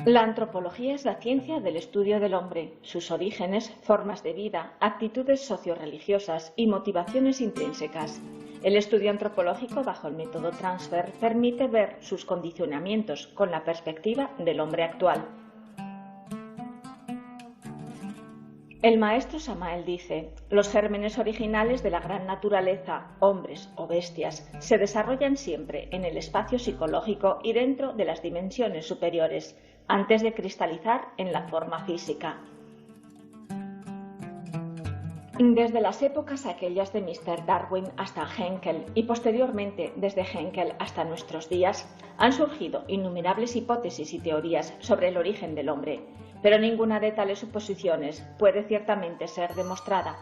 La antropología es la ciencia del estudio del hombre, sus orígenes, formas de vida, actitudes socio-religiosas y motivaciones intrínsecas. El estudio antropológico bajo el método Transfer permite ver sus condicionamientos con la perspectiva del hombre actual. El maestro Samael dice: los gérmenes originales de la gran naturaleza, hombres o bestias, se desarrollan siempre en el espacio psicológico y dentro de las dimensiones superiores, antes de cristalizar en la forma física. Desde las épocas aquellas de Mr. Darwin hasta Henkel y posteriormente desde Henkel hasta nuestros días, han surgido innumerables hipótesis y teorías sobre el origen del hombre, pero ninguna de tales suposiciones puede ciertamente ser demostrada.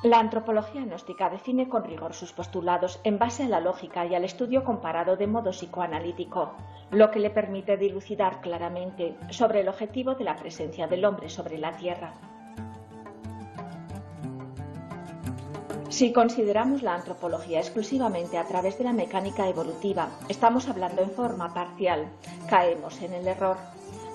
La antropología gnóstica define con rigor sus postulados en base a la lógica y al estudio comparado de modo psicoanalítico, lo que le permite dilucidar claramente sobre el objetivo de la presencia del hombre sobre la Tierra. Si consideramos la antropología exclusivamente a través de la mecánica evolutiva, estamos hablando en forma parcial, caemos en el error.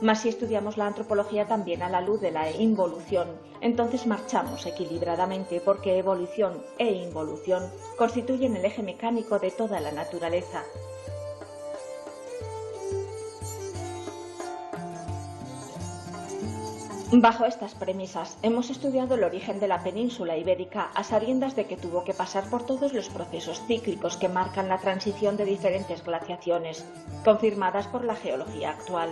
Mas si estudiamos la antropología también a la luz de la involución, entonces marchamos equilibradamente, porque evolución e involución constituyen el eje mecánico de toda la naturaleza. Bajo estas premisas, hemos estudiado el origen de la península ibérica a sabiendas de que tuvo que pasar por todos los procesos cíclicos que marcan la transición de diferentes glaciaciones, confirmadas por la geología actual.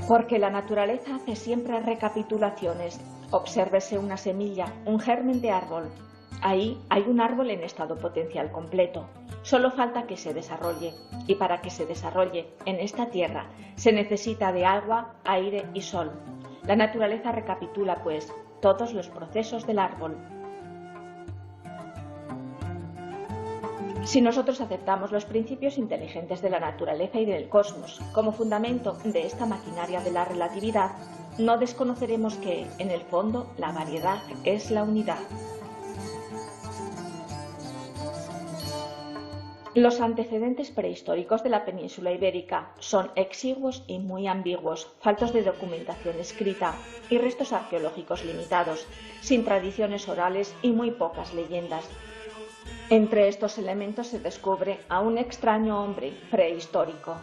Porque la naturaleza hace siempre recapitulaciones. Obsérvese una semilla, un germen de árbol. Ahí hay un árbol en estado potencial completo. Solo falta que se desarrolle. Y para que se desarrolle en esta tierra se necesita de agua, aire y sol. La naturaleza recapitula, pues, todos los procesos del árbol. Si nosotros aceptamos los principios inteligentes de la naturaleza y del cosmos como fundamento de esta maquinaria de la relatividad, no desconoceremos que, en el fondo, la variedad es la unidad. Los antecedentes prehistóricos de la península ibérica son exiguos y muy ambiguos, faltos de documentación escrita y restos arqueológicos limitados, sin tradiciones orales y muy pocas leyendas. Entre estos elementos se descubre a un extraño hombre prehistórico.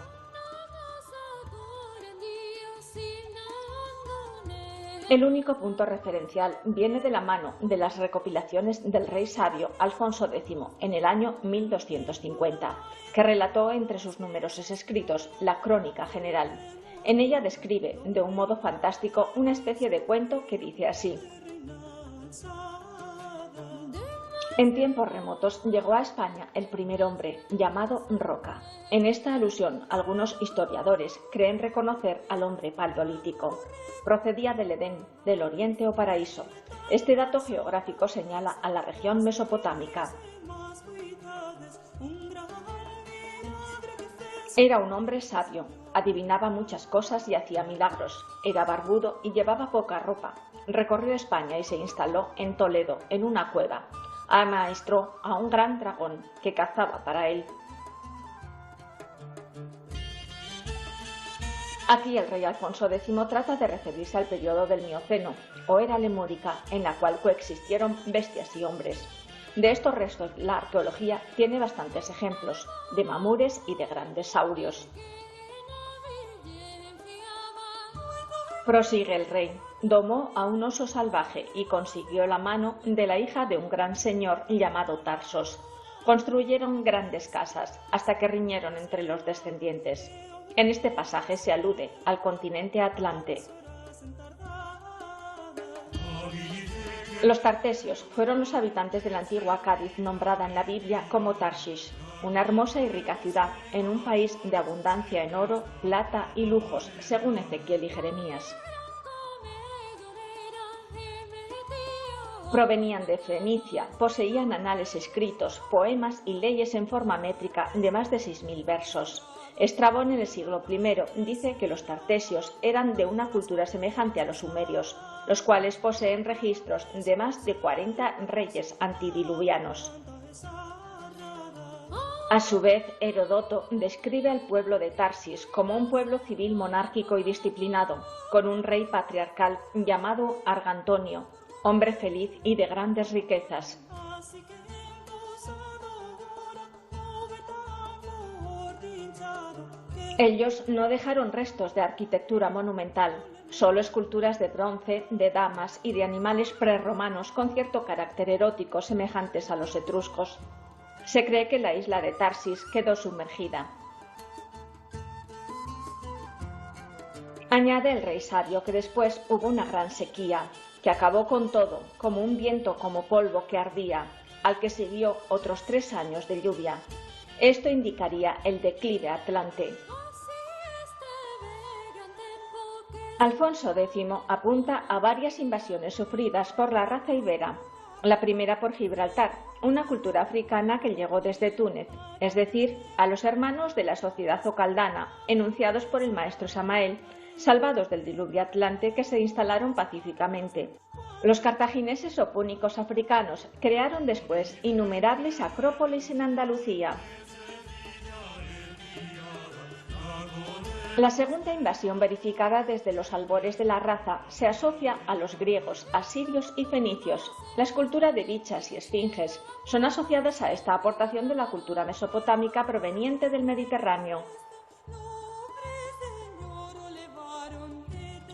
El único punto referencial viene de la mano de las recopilaciones del rey sabio Alfonso X en el año 1250, que relató entre sus numerosos escritos la Crónica General. En ella describe de un modo fantástico una especie de cuento que dice así: en tiempos remotos llegó a España el primer hombre, llamado Roca. En esta alusión, algunos historiadores creen reconocer al hombre paleolítico. Procedía del Edén, del Oriente o Paraíso. Este dato geográfico señala a la región mesopotámica. Era un hombre sabio, adivinaba muchas cosas y hacía milagros. Era barbudo y llevaba poca ropa. Recorrió España y se instaló en Toledo, en una cueva. Amaestró a un gran dragón que cazaba para él. Aquí el rey Alfonso X trata de referirse al periodo del Mioceno, o era lemúrica, en la cual coexistieron bestias y hombres. De estos restos la arqueología tiene bastantes ejemplos, de mamures y de grandes saurios. Prosigue el rey. Domó a un oso salvaje y consiguió la mano de la hija de un gran señor llamado Tarsos. Construyeron grandes casas hasta que riñeron entre los descendientes. En este pasaje se alude al continente Atlante. Los tartesios fueron los habitantes de la antigua Cádiz, nombrada en la Biblia como Tarshish, una hermosa y rica ciudad en un país de abundancia en oro, plata y lujos, según Ezequiel y Jeremías. Provenían de Fenicia, poseían anales escritos, poemas y leyes en forma métrica de más de 6.000 versos. Estrabón en el siglo I dice que los tartesios eran de una cultura semejante a los sumerios, los cuales poseen registros de más de 40 reyes antidiluvianos. A su vez, Heródoto describe al pueblo de Tarsis como un pueblo civil monárquico y disciplinado, con un rey patriarcal llamado Argantonio, hombre feliz y de grandes riquezas. Ellos no dejaron restos de arquitectura monumental, solo esculturas de bronce, de damas y de animales prerromanos con cierto carácter erótico semejantes a los etruscos. Se cree que la isla de Tarsis quedó sumergida. Añade el rey sabio que después hubo una gran sequía, que acabó con todo, como un viento como polvo que ardía, al que siguió otros 3 años de lluvia. Esto indicaría el declive atlante. Alfonso X apunta a varias invasiones sufridas por la raza ibera, la primera por Gibraltar, una cultura africana que llegó desde Túnez, es decir, a los hermanos de la sociedad ocaldana, enunciados por el maestro Samael, salvados del diluvio atlante que se instalaron pacíficamente. Los cartagineses o púnicos africanos crearon después innumerables acrópolis en Andalucía. La segunda invasión verificada desde los albores de la raza se asocia a los griegos, asirios y fenicios. La escultura de bichas y esfinges son asociadas a esta aportación de la cultura mesopotámica proveniente del Mediterráneo.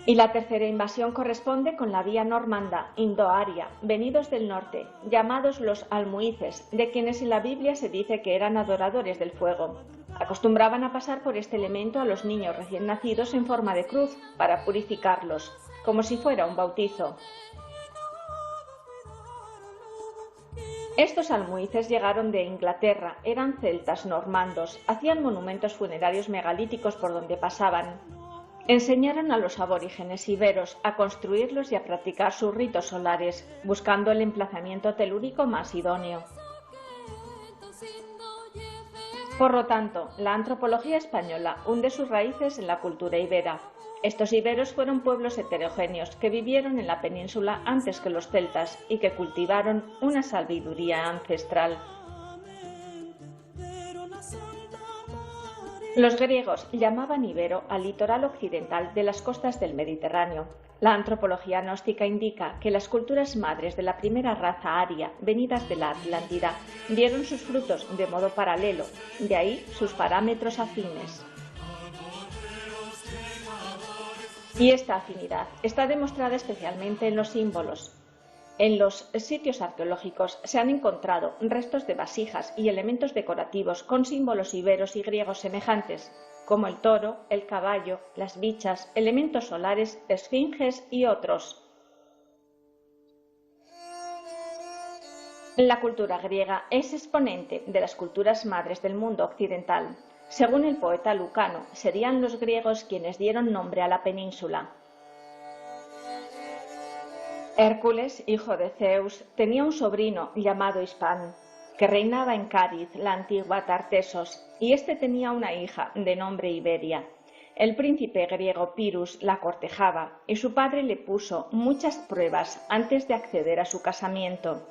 Y la tercera invasión corresponde con la vía normanda, indoaria, venidos del norte, llamados los almohices, de quienes en la Biblia se dice que eran adoradores del fuego. Acostumbraban a pasar por este elemento a los niños recién nacidos en forma de cruz para purificarlos, como si fuera un bautizo. Estos almohices llegaron de Inglaterra, eran celtas normandos, hacían monumentos funerarios megalíticos por donde pasaban. Enseñaron a los aborígenes iberos a construirlos y a practicar sus ritos solares, buscando el emplazamiento telúrico más idóneo. Por lo tanto, la antropología española hunde sus raíces en la cultura ibera. Estos iberos fueron pueblos heterogéneos que vivieron en la península antes que los celtas y que cultivaron una sabiduría ancestral. Los griegos llamaban ibero al litoral occidental de las costas del Mediterráneo. La antropología gnóstica indica que las culturas madres de la primera raza aria, venidas de la Atlántida, dieron sus frutos de modo paralelo, de ahí sus parámetros afines. Y esta afinidad está demostrada especialmente en los símbolos. En los sitios arqueológicos se han encontrado restos de vasijas y elementos decorativos con símbolos iberos y griegos semejantes, como el toro, el caballo, las bichas, elementos solares, esfinges y otros. La cultura griega es exponente de las culturas madres del mundo occidental. Según el poeta Lucano, serían los griegos quienes dieron nombre a la península. Hércules, hijo de Zeus, tenía un sobrino llamado Hispán, que reinaba en Cádiz, la antigua Tartesos, y éste tenía una hija de nombre Iberia. El príncipe griego Pirus la cortejaba, y su padre le puso muchas pruebas antes de acceder a su casamiento.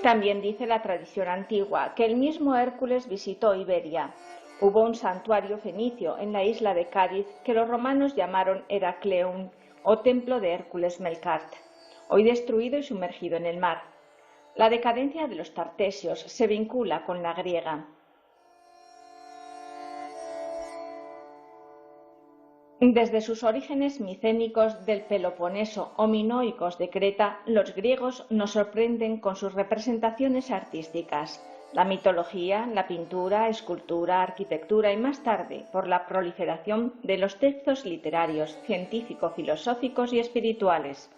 También dice la tradición antigua que el mismo Hércules visitó Iberia. Hubo un santuario fenicio en la isla de Cádiz que los romanos llamaron Heracleum o Templo de Hércules Melcart, hoy destruido y sumergido en el mar. La decadencia de los tartesios se vincula con la griega. Desde sus orígenes micénicos del Peloponeso o minoicos de Creta, los griegos nos sorprenden con sus representaciones artísticas. La mitología, la pintura, escultura, arquitectura y más tarde por la proliferación de los textos literarios, científico-filosóficos y espirituales.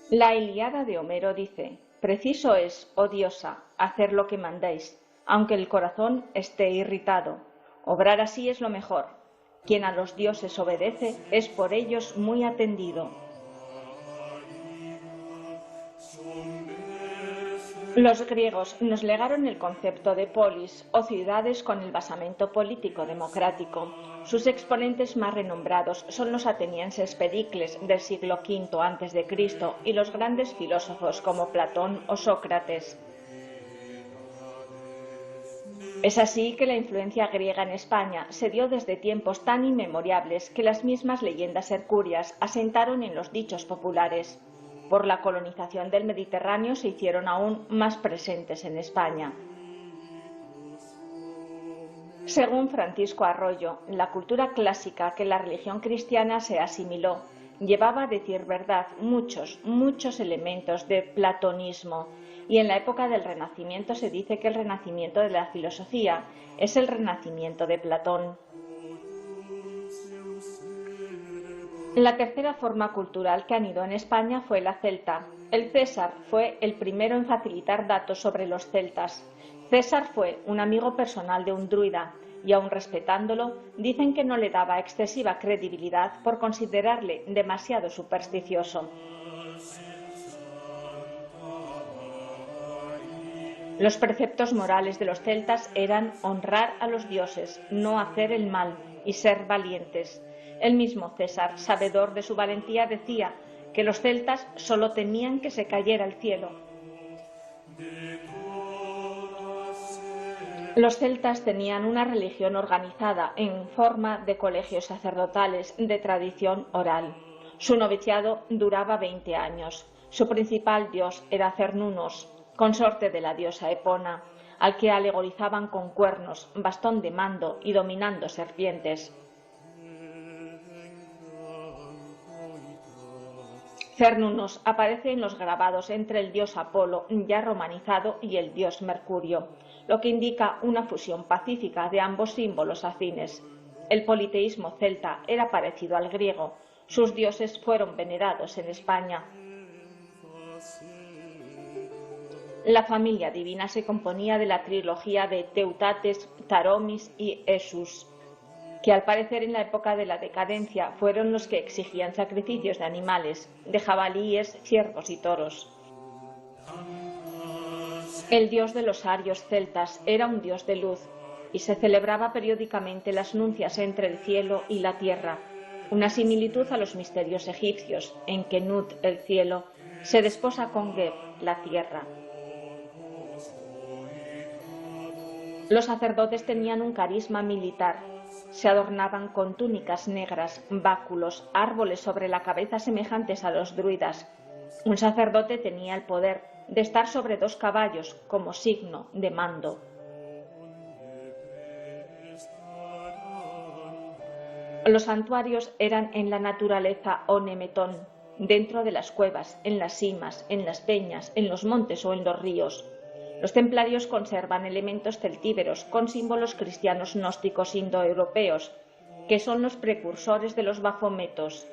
La Ilíada de Homero dice: «Preciso es, oh diosa, hacer lo que mandéis, aunque el corazón esté irritado. Obrar así es lo mejor. Quien a los dioses obedece es por ellos muy atendido». Los griegos nos legaron el concepto de polis o ciudades con el basamento político democrático. Sus exponentes más renombrados son los atenienses Pericles del siglo V a.C. y los grandes filósofos como Platón o Sócrates. Es así que la influencia griega en España se dio desde tiempos tan inmemorables que las mismas leyendas hercúreas asentaron en los dichos populares. Por la colonización del Mediterráneo se hicieron aún más presentes en España. Según Francisco Arroyo, la cultura clásica que la religión cristiana se asimiló llevaba, a decir verdad, muchos elementos de platonismo, y en la época del Renacimiento se dice que el renacimiento de la filosofía es el renacimiento de Platón. La tercera forma cultural que anidó en España fue la celta. El César fue el primero en facilitar datos sobre los celtas. César fue un amigo personal de un druida, y aun respetándolo, dicen que no le daba excesiva credibilidad por considerarle demasiado supersticioso. Los preceptos morales de los celtas eran honrar a los dioses, no hacer el mal y ser valientes. El mismo César, sabedor de su valentía, decía que los celtas solo temían que se cayera el cielo. Los celtas tenían una religión organizada en forma de colegios sacerdotales de tradición oral. Su noviciado duraba 20 años. Su principal dios era Cernunnos, consorte de la diosa Epona, al que alegorizaban con cuernos, bastón de mando y dominando serpientes. Cernunnos aparece en los grabados entre el dios Apolo, ya romanizado, y el dios Mercurio, lo que indica una fusión pacífica de ambos símbolos afines. El politeísmo celta era parecido al griego. Sus dioses fueron venerados en España. La familia divina se componía de la trilogía de Teutates, Taromis y Esus, que al parecer en la época de la decadencia fueron los que exigían sacrificios de animales, de jabalíes, ciervos y toros. El dios de los arios celtas era un dios de luz y se celebraba periódicamente las nupcias entre el cielo y la tierra, una similitud a los misterios egipcios, en que Nut, el cielo, se desposa con Geb, la tierra. Los sacerdotes tenían un carisma militar. Se adornaban con túnicas negras, báculos, árboles sobre la cabeza semejantes a los druidas. Un sacerdote tenía el poder de estar sobre 2 caballos como signo de mando. Los santuarios eran en la naturaleza o nemetón, dentro de las cuevas, en las simas, en las peñas, en los montes o en los ríos. Los templarios conservan elementos celtíberos con símbolos cristianos gnósticos indoeuropeos, que son los precursores de los bafometos.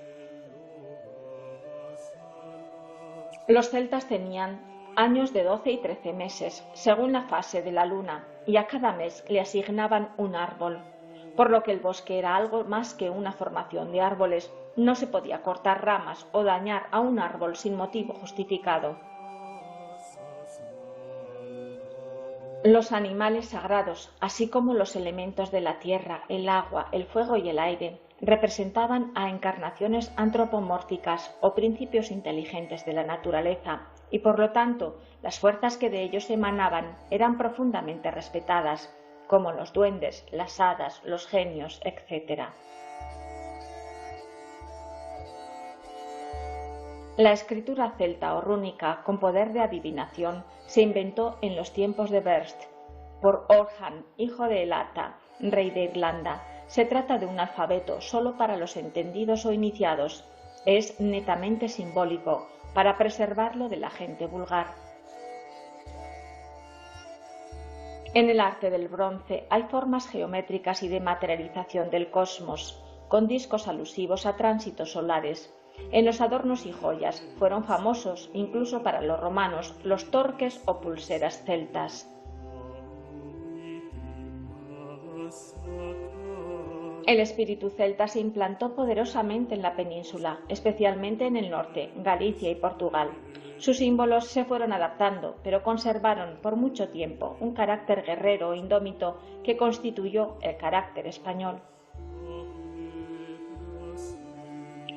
Los celtas tenían años de 12 y 13 meses, según la fase de la luna, y a cada mes le asignaban un árbol, por lo que el bosque era algo más que una formación de árboles. No se podía cortar ramas o dañar a un árbol sin motivo justificado. Los animales sagrados, así como los elementos de la tierra, el agua, el fuego y el aire, representaban a encarnaciones antropomórficas o principios inteligentes de la naturaleza, y por lo tanto las fuerzas que de ellos emanaban eran profundamente respetadas, como los duendes, las hadas, los genios, etc. La escritura celta o rúnica con poder de adivinación se inventó en los tiempos de Berst por Orhan, hijo de Elata, rey de Irlanda. Se trata de un alfabeto solo para los entendidos o iniciados. Es netamente simbólico, para preservarlo de la gente vulgar. En el arte del bronce hay formas geométricas y de materialización del cosmos, con discos alusivos a tránsitos solares. En los adornos y joyas fueron famosos, incluso para los romanos, los torques o pulseras celtas. El espíritu celta se implantó poderosamente en la península, especialmente en el norte, Galicia y Portugal. Sus símbolos se fueron adaptando, pero conservaron por mucho tiempo un carácter guerrero e indómito que constituyó el carácter español.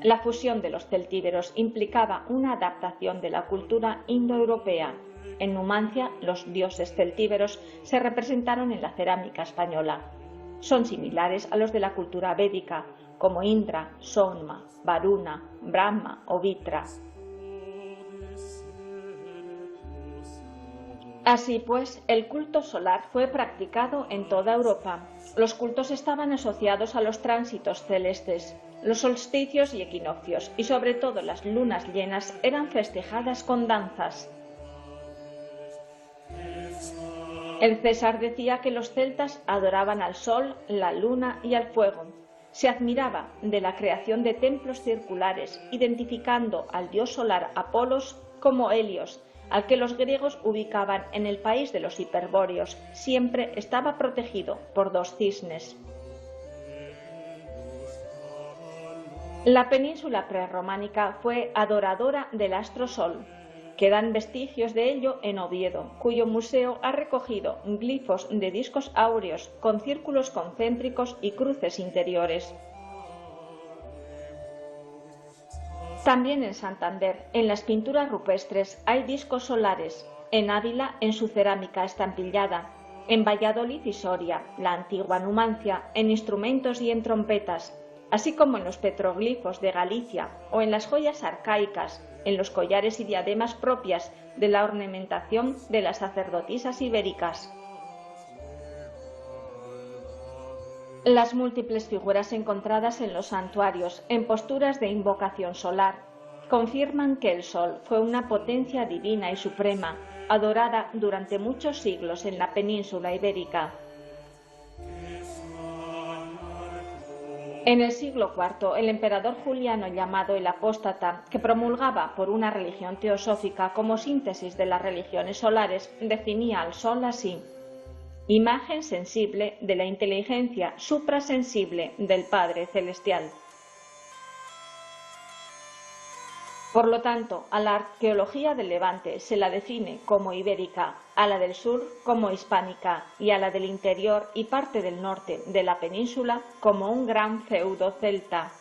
La fusión de los celtíberos implicaba una adaptación de la cultura indoeuropea. En Numancia, los dioses celtíberos se representaron en la cerámica española. Son similares a los de la cultura védica, como Indra, Soma, Varuna, Brahma o Vitra. Así pues, el culto solar fue practicado en toda Europa. Los cultos estaban asociados a los tránsitos celestes. Los solsticios y equinoccios, y sobre todo las lunas llenas, eran festejadas con danzas. El César decía que los celtas adoraban al sol, la luna y al fuego. Se admiraba de la creación de templos circulares, identificando al dios solar Apolos como Helios, al que los griegos ubicaban en el país de los hiperbóreos. Siempre estaba protegido por dos cisnes. La península prerrománica fue adoradora del astro Sol. Quedan vestigios de ello en Oviedo, cuyo museo ha recogido glifos de discos áureos con círculos concéntricos y cruces interiores. También en Santander, en las pinturas rupestres, hay discos solares, en Ávila en su cerámica estampillada, en Valladolid y Soria, la antigua Numancia, en instrumentos y en trompetas, así como en los petroglifos de Galicia o en las joyas arcaicas, en los collares y diademas propias de la ornamentación de las sacerdotisas ibéricas. Las múltiples figuras encontradas en los santuarios, en posturas de invocación solar, confirman que el sol fue una potencia divina y suprema, adorada durante muchos siglos en la península ibérica. En el siglo IV, el emperador Juliano, llamado el Apóstata, que promulgaba por una religión teosófica como síntesis de las religiones solares, definía al sol así: imagen sensible de la inteligencia suprasensible del Padre Celestial. Por lo tanto, a la arqueología del Levante se la define como ibérica, a la del sur como hispánica y a la del interior y parte del norte de la península como un gran feudo celta.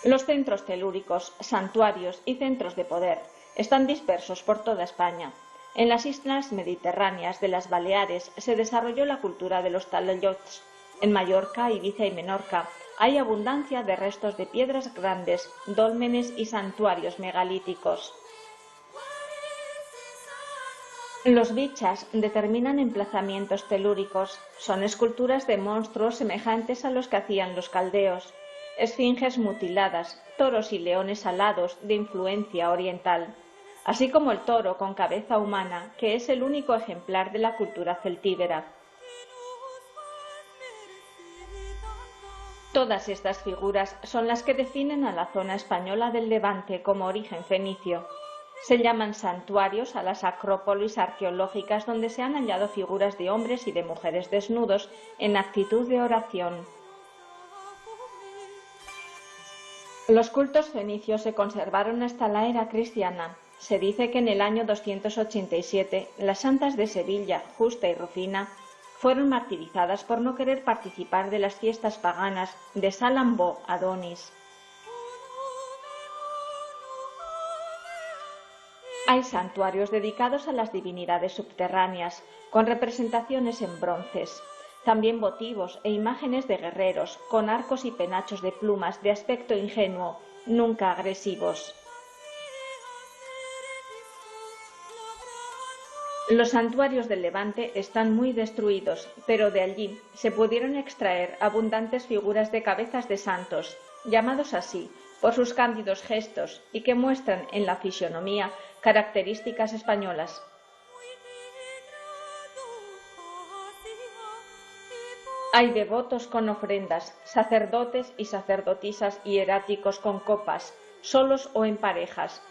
Los centros telúricos, santuarios y centros de poder están dispersos por toda España. En las islas mediterráneas de las Baleares se desarrolló la cultura de los talayots. En Mallorca, Ibiza y Menorca hay abundancia de restos de piedras grandes, dólmenes y santuarios megalíticos. Los bichas determinan emplazamientos telúricos. Son esculturas de monstruos semejantes a los que hacían los caldeos, esfinges mutiladas, toros y leones alados de influencia oriental, así como el toro con cabeza humana, que es el único ejemplar de la cultura celtíbera. Todas estas figuras son las que definen a la zona española del Levante como origen fenicio. Se llaman santuarios a las acrópolis arqueológicas donde se han hallado figuras de hombres y de mujeres desnudos en actitud de oración. Los cultos fenicios se conservaron hasta la era cristiana. Se dice que en el año 287 las santas de Sevilla, Justa y Rufina, fueron martirizadas por no querer participar de las fiestas paganas de Salammbô Adonis. Hay santuarios dedicados a las divinidades subterráneas, con representaciones en bronces, también votivos e imágenes de guerreros, con arcos y penachos de plumas de aspecto ingenuo, nunca agresivos. Los santuarios del Levante están muy destruidos, pero de allí se pudieron extraer abundantes figuras de cabezas de santos, llamados así por sus cándidos gestos y que muestran en la fisionomía características españolas. Hay devotos con ofrendas, sacerdotes y sacerdotisas hieráticos con copas, solos o en parejas.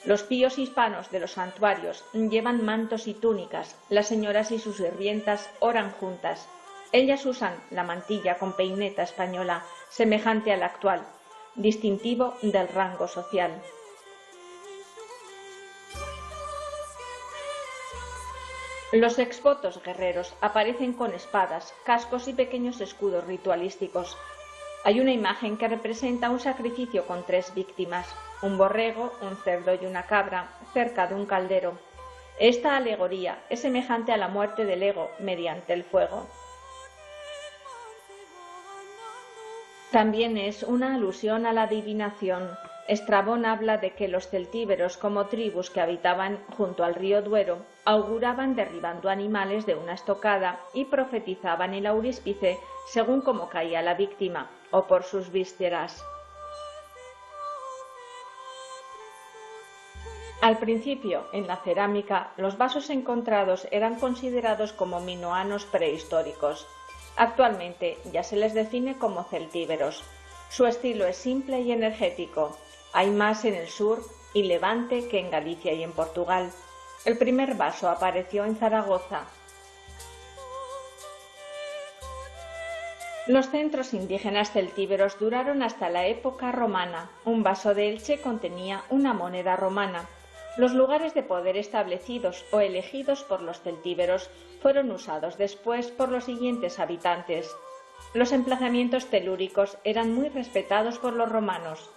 Los píos hispanos de los santuarios llevan mantos y túnicas, las señoras y sus sirvientas oran juntas. Ellas usan la mantilla con peineta española, semejante a la actual. distintivo del rango social. Los exvotos guerreros aparecen con espadas, cascos y pequeños escudos ritualísticos. Hay una imagen que representa un sacrificio con 3 víctimas, un borrego, un cerdo y una cabra, cerca de un caldero. Esta alegoría es semejante a la muerte del ego mediante el fuego. También es una alusión a la adivinación. Estrabón habla de que los celtíberos, como tribus que habitaban junto al río Duero, auguraban derribando animales de una estocada y profetizaban el auríspice según cómo caía la víctima, o por sus vísceras. Al principio, en la cerámica, los vasos encontrados eran considerados como minoanos prehistóricos. Actualmente ya se les define como celtíberos. Su estilo es simple y energético. Hay más en el sur y Levante que en Galicia y en Portugal. El primer vaso apareció en Zaragoza. Los centros indígenas celtíberos duraron hasta la época romana. Un vaso de Elche contenía una moneda romana. Los lugares de poder establecidos o elegidos por los celtíberos fueron usados después por los siguientes habitantes. Los emplazamientos telúricos eran muy respetados por los romanos.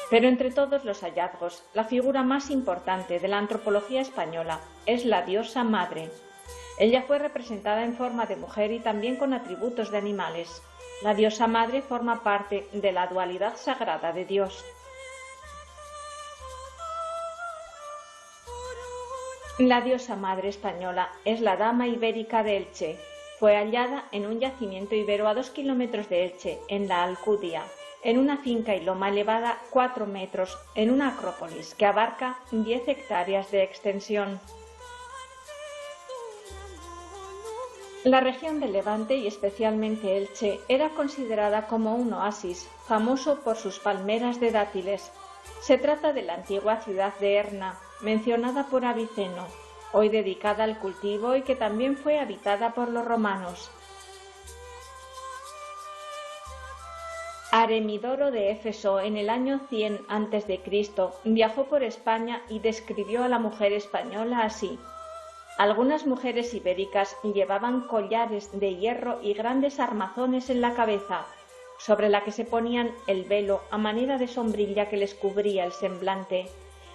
Pero entre todos los hallazgos, la figura más importante de la antropología española es la diosa madre. Ella fue representada en forma de mujer y también con atributos de animales. La diosa madre forma parte de la dualidad sagrada de Dios. La diosa madre española es la dama ibérica de Elche. Fue hallada en un yacimiento ibero a 2 kilómetros de Elche, en la Alcudia, en una finca y loma elevada 4 metros, en una acrópolis que abarca 10 hectáreas de extensión. La región de Levante y especialmente Elche era considerada como un oasis, famoso por sus palmeras de dátiles. Se trata de la antigua ciudad de Erna, mencionada por Aviceno, hoy dedicada al cultivo y que también fue habitada por los romanos. Aremidoro de Éfeso, en el año 100 a.C., viajó por España y describió a la mujer española así. Algunas mujeres ibéricas llevaban collares de hierro y grandes armazones en la cabeza, sobre la que se ponían el velo a manera de sombrilla que les cubría el semblante,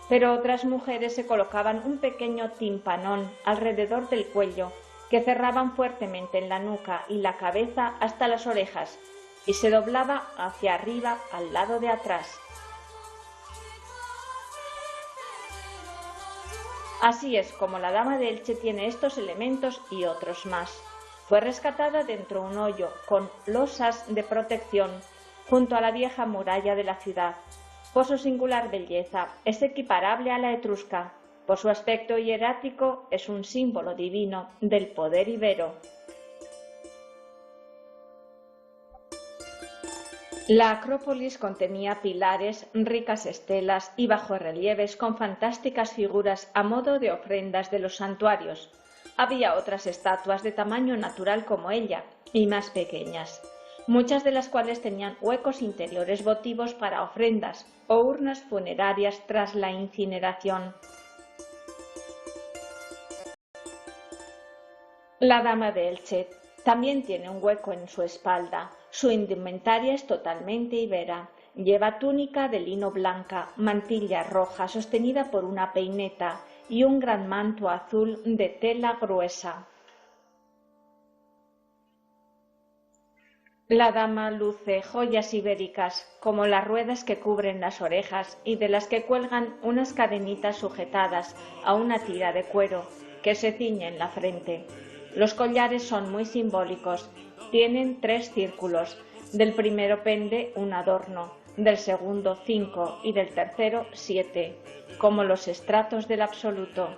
pero otras mujeres se colocaban un pequeño timpanón alrededor del cuello, que cerraban fuertemente en la nuca y la cabeza hasta las orejas, y se doblaba hacia arriba al lado de atrás. Así es como la dama de Elche tiene estos elementos y otros más. Fue rescatada dentro de un hoyo con losas de protección junto a la vieja muralla de la ciudad. Por su singular belleza es equiparable a la etrusca. Por su aspecto hierático es un símbolo divino del poder ibero. La Acrópolis contenía pilares, ricas estelas y bajorrelieves con fantásticas figuras a modo de ofrendas de los santuarios. Había otras estatuas de tamaño natural como ella, y más pequeñas, muchas de las cuales tenían huecos interiores votivos para ofrendas o urnas funerarias tras la incineración. La dama de Elche también tiene un hueco en su espalda. Su indumentaria es totalmente ibera. Lleva túnica de lino blanca, mantilla roja sostenida por una peineta y un gran manto azul de tela gruesa. La dama luce joyas ibéricas, como las ruedas que cubren las orejas y de las que cuelgan unas cadenitas sujetadas a una tira de cuero que se ciñe en la frente. Los collares son muy simbólicos. Tienen 3 círculos. Del primero pende un adorno, del segundo 5 y del tercero 7, como los estratos del absoluto.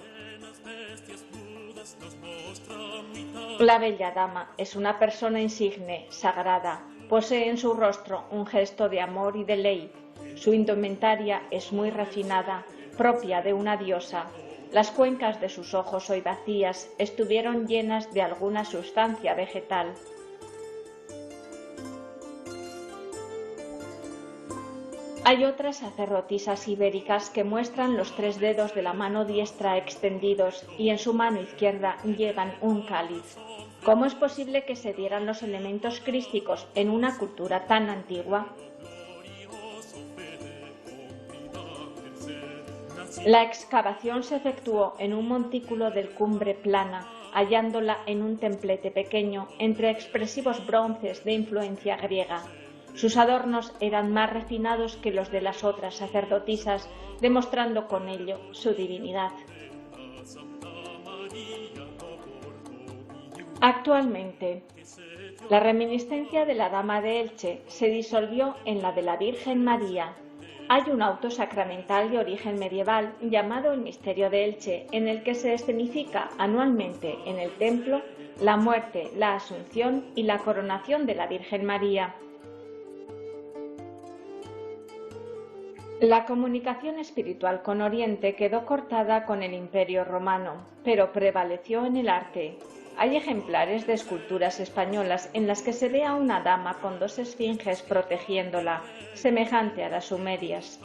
La bella dama es una persona insigne, sagrada. Posee en su rostro un gesto de amor y de ley. Su indumentaria es muy refinada, propia de una diosa. Las cuencas de sus ojos hoy vacías estuvieron llenas de alguna sustancia vegetal. Hay otras sacerdotisas ibéricas que muestran los 3 dedos de la mano diestra extendidos y en su mano izquierda llevan un cáliz. ¿Cómo es posible que se dieran los elementos crísticos en una cultura tan antigua? La excavación se efectuó en un montículo del Cumbre Plana, hallándola en un templete pequeño entre expresivos bronces de influencia griega. Sus adornos eran más refinados que los de las otras sacerdotisas, demostrando con ello su divinidad. Actualmente, la reminiscencia de la Dama de Elche se disolvió en la de la Virgen María. Hay un auto sacramental de origen medieval llamado el Misterio de Elche, en el que se escenifica anualmente en el templo la muerte, la asunción y la coronación de la Virgen María. La comunicación espiritual con Oriente quedó cortada con el Imperio Romano, pero prevaleció en el arte. Hay ejemplares de esculturas españolas en las que se ve a una dama con 2 esfinges protegiéndola, semejante a las sumerias.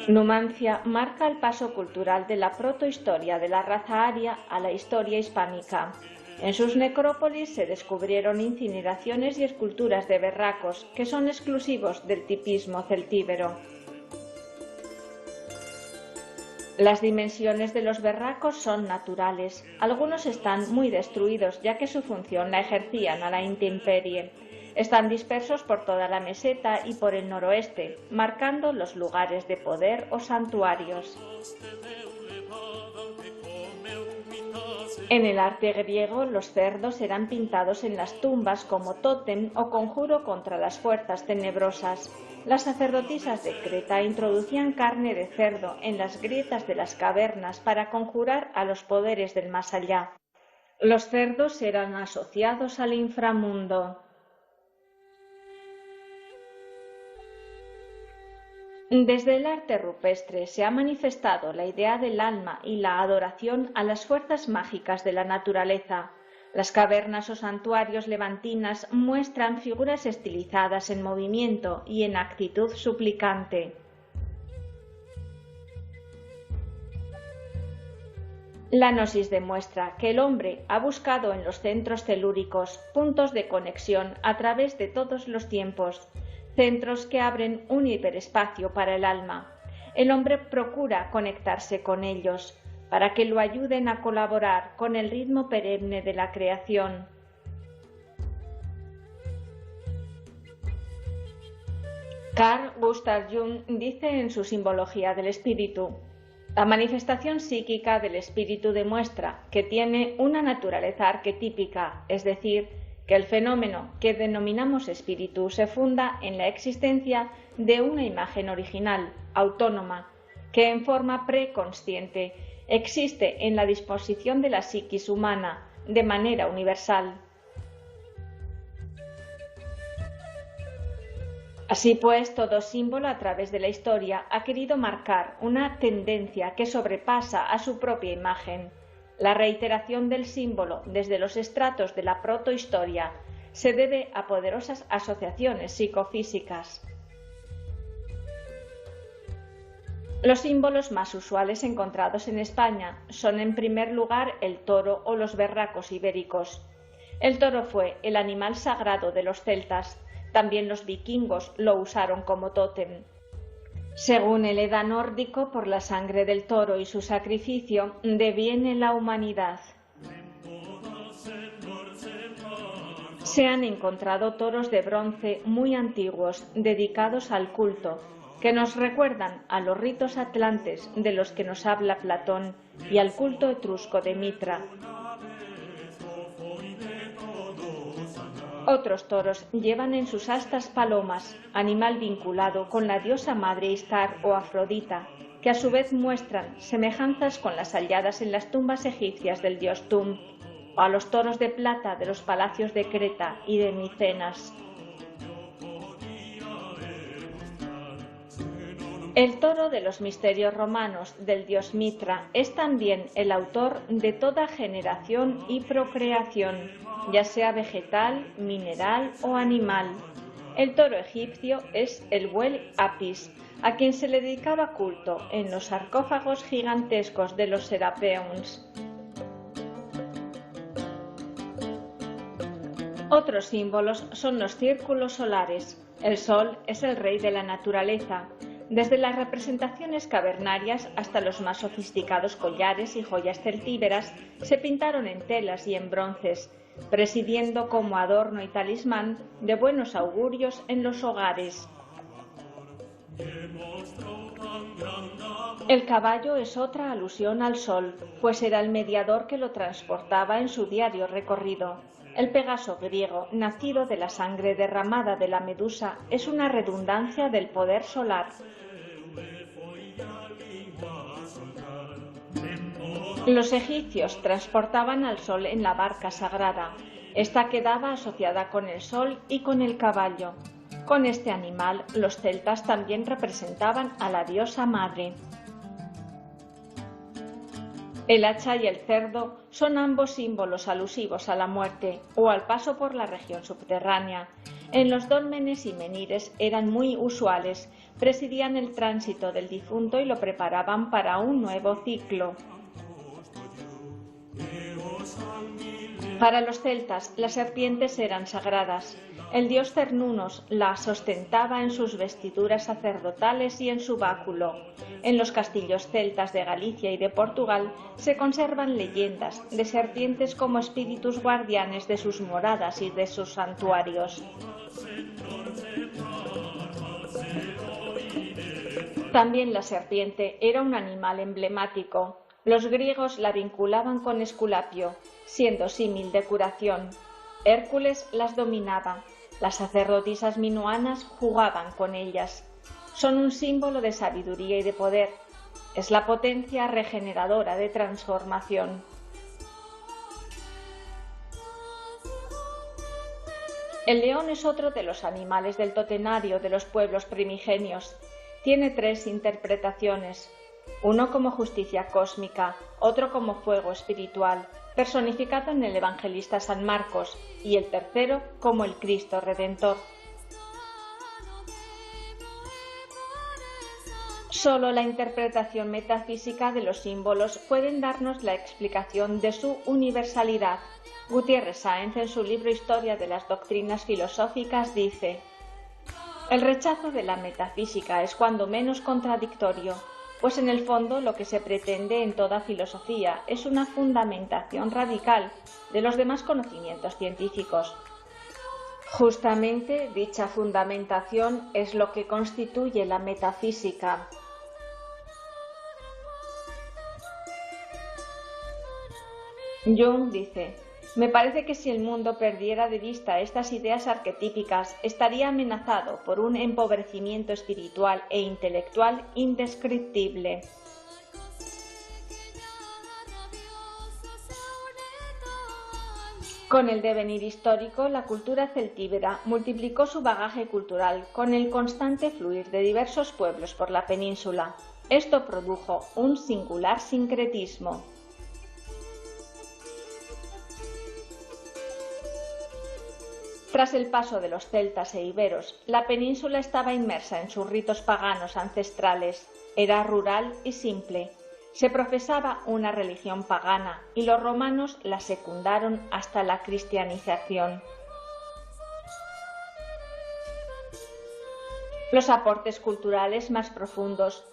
Numancia marca el paso cultural de la protohistoria de la raza aria a la historia hispánica. En sus necrópolis se descubrieron incineraciones y esculturas de berracos que son exclusivos del tipismo celtíbero. Las dimensiones de los berracos son naturales. Algunos están muy destruidos ya que su función la ejercían a la intemperie. Están dispersos por toda la meseta y por el noroeste, marcando los lugares de poder o santuarios. En el arte griego, los cerdos eran pintados en las tumbas como tótem o conjuro contra las fuerzas tenebrosas. Las sacerdotisas de Creta introducían carne de cerdo en las grietas de las cavernas para conjurar a los poderes del más allá. Los cerdos eran asociados al inframundo. Desde el arte rupestre se ha manifestado la idea del alma y la adoración a las fuerzas mágicas de la naturaleza. Las cavernas o santuarios levantinas muestran figuras estilizadas en movimiento y en actitud suplicante. La gnosis demuestra que el hombre ha buscado en los centros telúricos puntos de conexión a través de todos los tiempos, centros que abren un hiperespacio para el alma. El hombre procura conectarse con ellos, para que lo ayuden a colaborar con el ritmo perenne de la creación. Carl Gustav Jung dice en su Simbología del Espíritu: la manifestación psíquica del espíritu demuestra que tiene una naturaleza arquetípica, es decir, que el fenómeno que denominamos espíritu se funda en la existencia de una imagen original, autónoma, que en forma preconsciente existe en la disposición de la psiquis humana de manera universal. Así pues, todo símbolo a través de la historia ha querido marcar una tendencia que sobrepasa a su propia imagen. La reiteración del símbolo desde los estratos de la protohistoria se debe a poderosas asociaciones psicofísicas. Los símbolos más usuales encontrados en España son en primer lugar el toro o los berracos ibéricos. El toro fue el animal sagrado de los celtas, también los vikingos lo usaron como tótem. Según el Edda nórdico, por la sangre del toro y su sacrificio deviene la humanidad. Se han encontrado toros de bronce muy antiguos dedicados al culto, que nos recuerdan a los ritos atlantes de los que nos habla Platón y al culto etrusco de Mitra. Otros toros llevan en sus astas palomas, animal vinculado con la diosa madre Istar o Afrodita, que a su vez muestran semejanzas con las halladas en las tumbas egipcias del dios Tum, o a los toros de plata de los palacios de Creta y de Micenas. El toro de los misterios romanos del dios Mitra es también el autor de toda generación y procreación, ya sea vegetal, mineral o animal. El toro egipcio es el buey Apis, a quien se le dedicaba culto en los sarcófagos gigantescos de los Serapeuns. Otros símbolos son los círculos solares. El sol es el rey de la naturaleza. Desde las representaciones cavernarias hasta los más sofisticados collares y joyas celtíberas se pintaron en telas y en bronces, presidiendo como adorno y talismán de buenos augurios en los hogares. El caballo es otra alusión al sol, pues era el mediador que lo transportaba en su diario recorrido. El Pegaso griego, nacido de la sangre derramada de la Medusa, es una redundancia del poder solar. Los egipcios transportaban al sol en la barca sagrada. Esta quedaba asociada con el sol y con el caballo. Con este animal, los celtas también representaban a la diosa madre. El hacha y el cerdo son ambos símbolos alusivos a la muerte o al paso por la región subterránea. En los dólmenes y menires eran muy usuales, presidían el tránsito del difunto y lo preparaban para un nuevo ciclo. Para los celtas, las serpientes eran sagradas. El dios Cernunnos las ostentaba en sus vestiduras sacerdotales y en su báculo. En los castillos celtas de Galicia y de Portugal se conservan leyendas de serpientes como espíritus guardianes de sus moradas y de sus santuarios. También la serpiente era un animal emblemático. Los griegos la vinculaban con Esculapio, siendo símil de curación. Hércules las dominaba. Las sacerdotisas minuanas jugaban con ellas. Son un símbolo de sabiduría y de poder. Es la potencia regeneradora de transformación. El león es otro de los animales del totenario de los pueblos primigenios. Tiene 3 interpretaciones. Uno como justicia cósmica, otro como fuego espiritual, personificado en el evangelista San Marcos, y el tercero como el Cristo Redentor. Solo la interpretación metafísica de los símbolos pueden darnos la explicación de su universalidad. Gutiérrez Sáenz, en su libro Historia de las Doctrinas Filosóficas, dice: el rechazo de la metafísica es cuando menos contradictorio, pues en el fondo lo que se pretende en toda filosofía es una fundamentación radical de los demás conocimientos científicos. Justamente dicha fundamentación es lo que constituye la metafísica. Jung dice: me parece que si el mundo perdiera de vista estas ideas arquetípicas, estaría amenazado por un empobrecimiento espiritual e intelectual indescriptible. Con el devenir histórico, la cultura celtíbera multiplicó su bagaje cultural con el constante fluir de diversos pueblos por la península. Esto produjo un singular sincretismo. Tras el paso de los celtas e iberos, la península estaba inmersa en sus ritos paganos ancestrales. Era rural y simple. Se profesaba una religión pagana y los romanos la secundaron hasta la cristianización. Los aportes culturales más profundos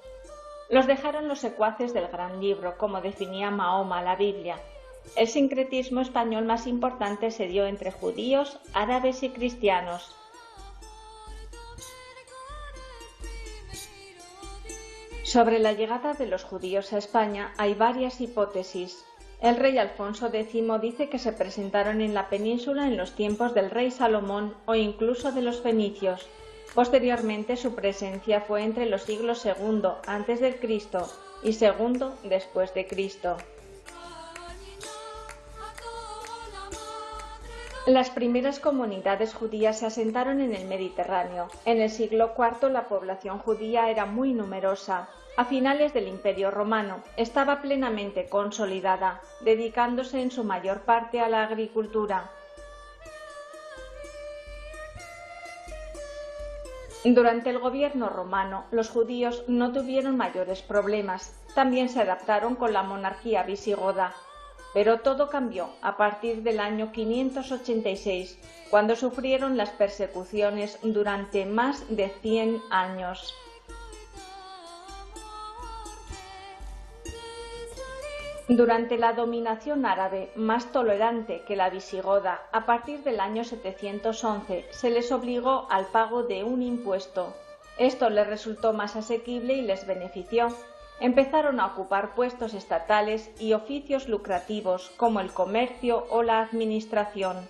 los dejaron los secuaces del Gran Libro, como definía Mahoma la Biblia. El sincretismo español más importante se dio entre judíos, árabes y cristianos. Sobre la llegada de los judíos a España hay varias hipótesis. El rey Alfonso X dice que se presentaron en la península en los tiempos del rey Salomón o incluso de los fenicios. Posteriormente su presencia fue entre los siglos II antes de Cristo y II después de Cristo. Las primeras comunidades judías se asentaron en el Mediterráneo. En el siglo IV la población judía era muy numerosa. A finales del Imperio Romano estaba plenamente consolidada, dedicándose en su mayor parte a la agricultura. Durante el gobierno romano, los judíos no tuvieron mayores problemas. También se adaptaron con la monarquía visigoda. Pero todo cambió a partir del año 586, cuando sufrieron las persecuciones durante más de 100 años. Durante la dominación árabe, más tolerante que la visigoda, a partir del año 711 se les obligó al pago de un impuesto. Esto les resultó más asequible y les benefició. Empezaron a ocupar puestos estatales y oficios lucrativos como el comercio o la administración.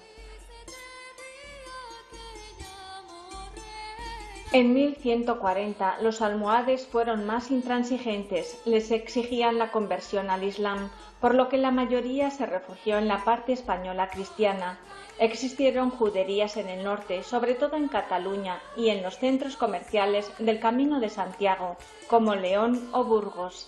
En 1140 los almohades fueron más intransigentes, les exigían la conversión al Islam, por lo que la mayoría se refugió en la parte española cristiana. Existieron juderías en el norte, sobre todo en Cataluña y en los centros comerciales del Camino de Santiago, como León o Burgos.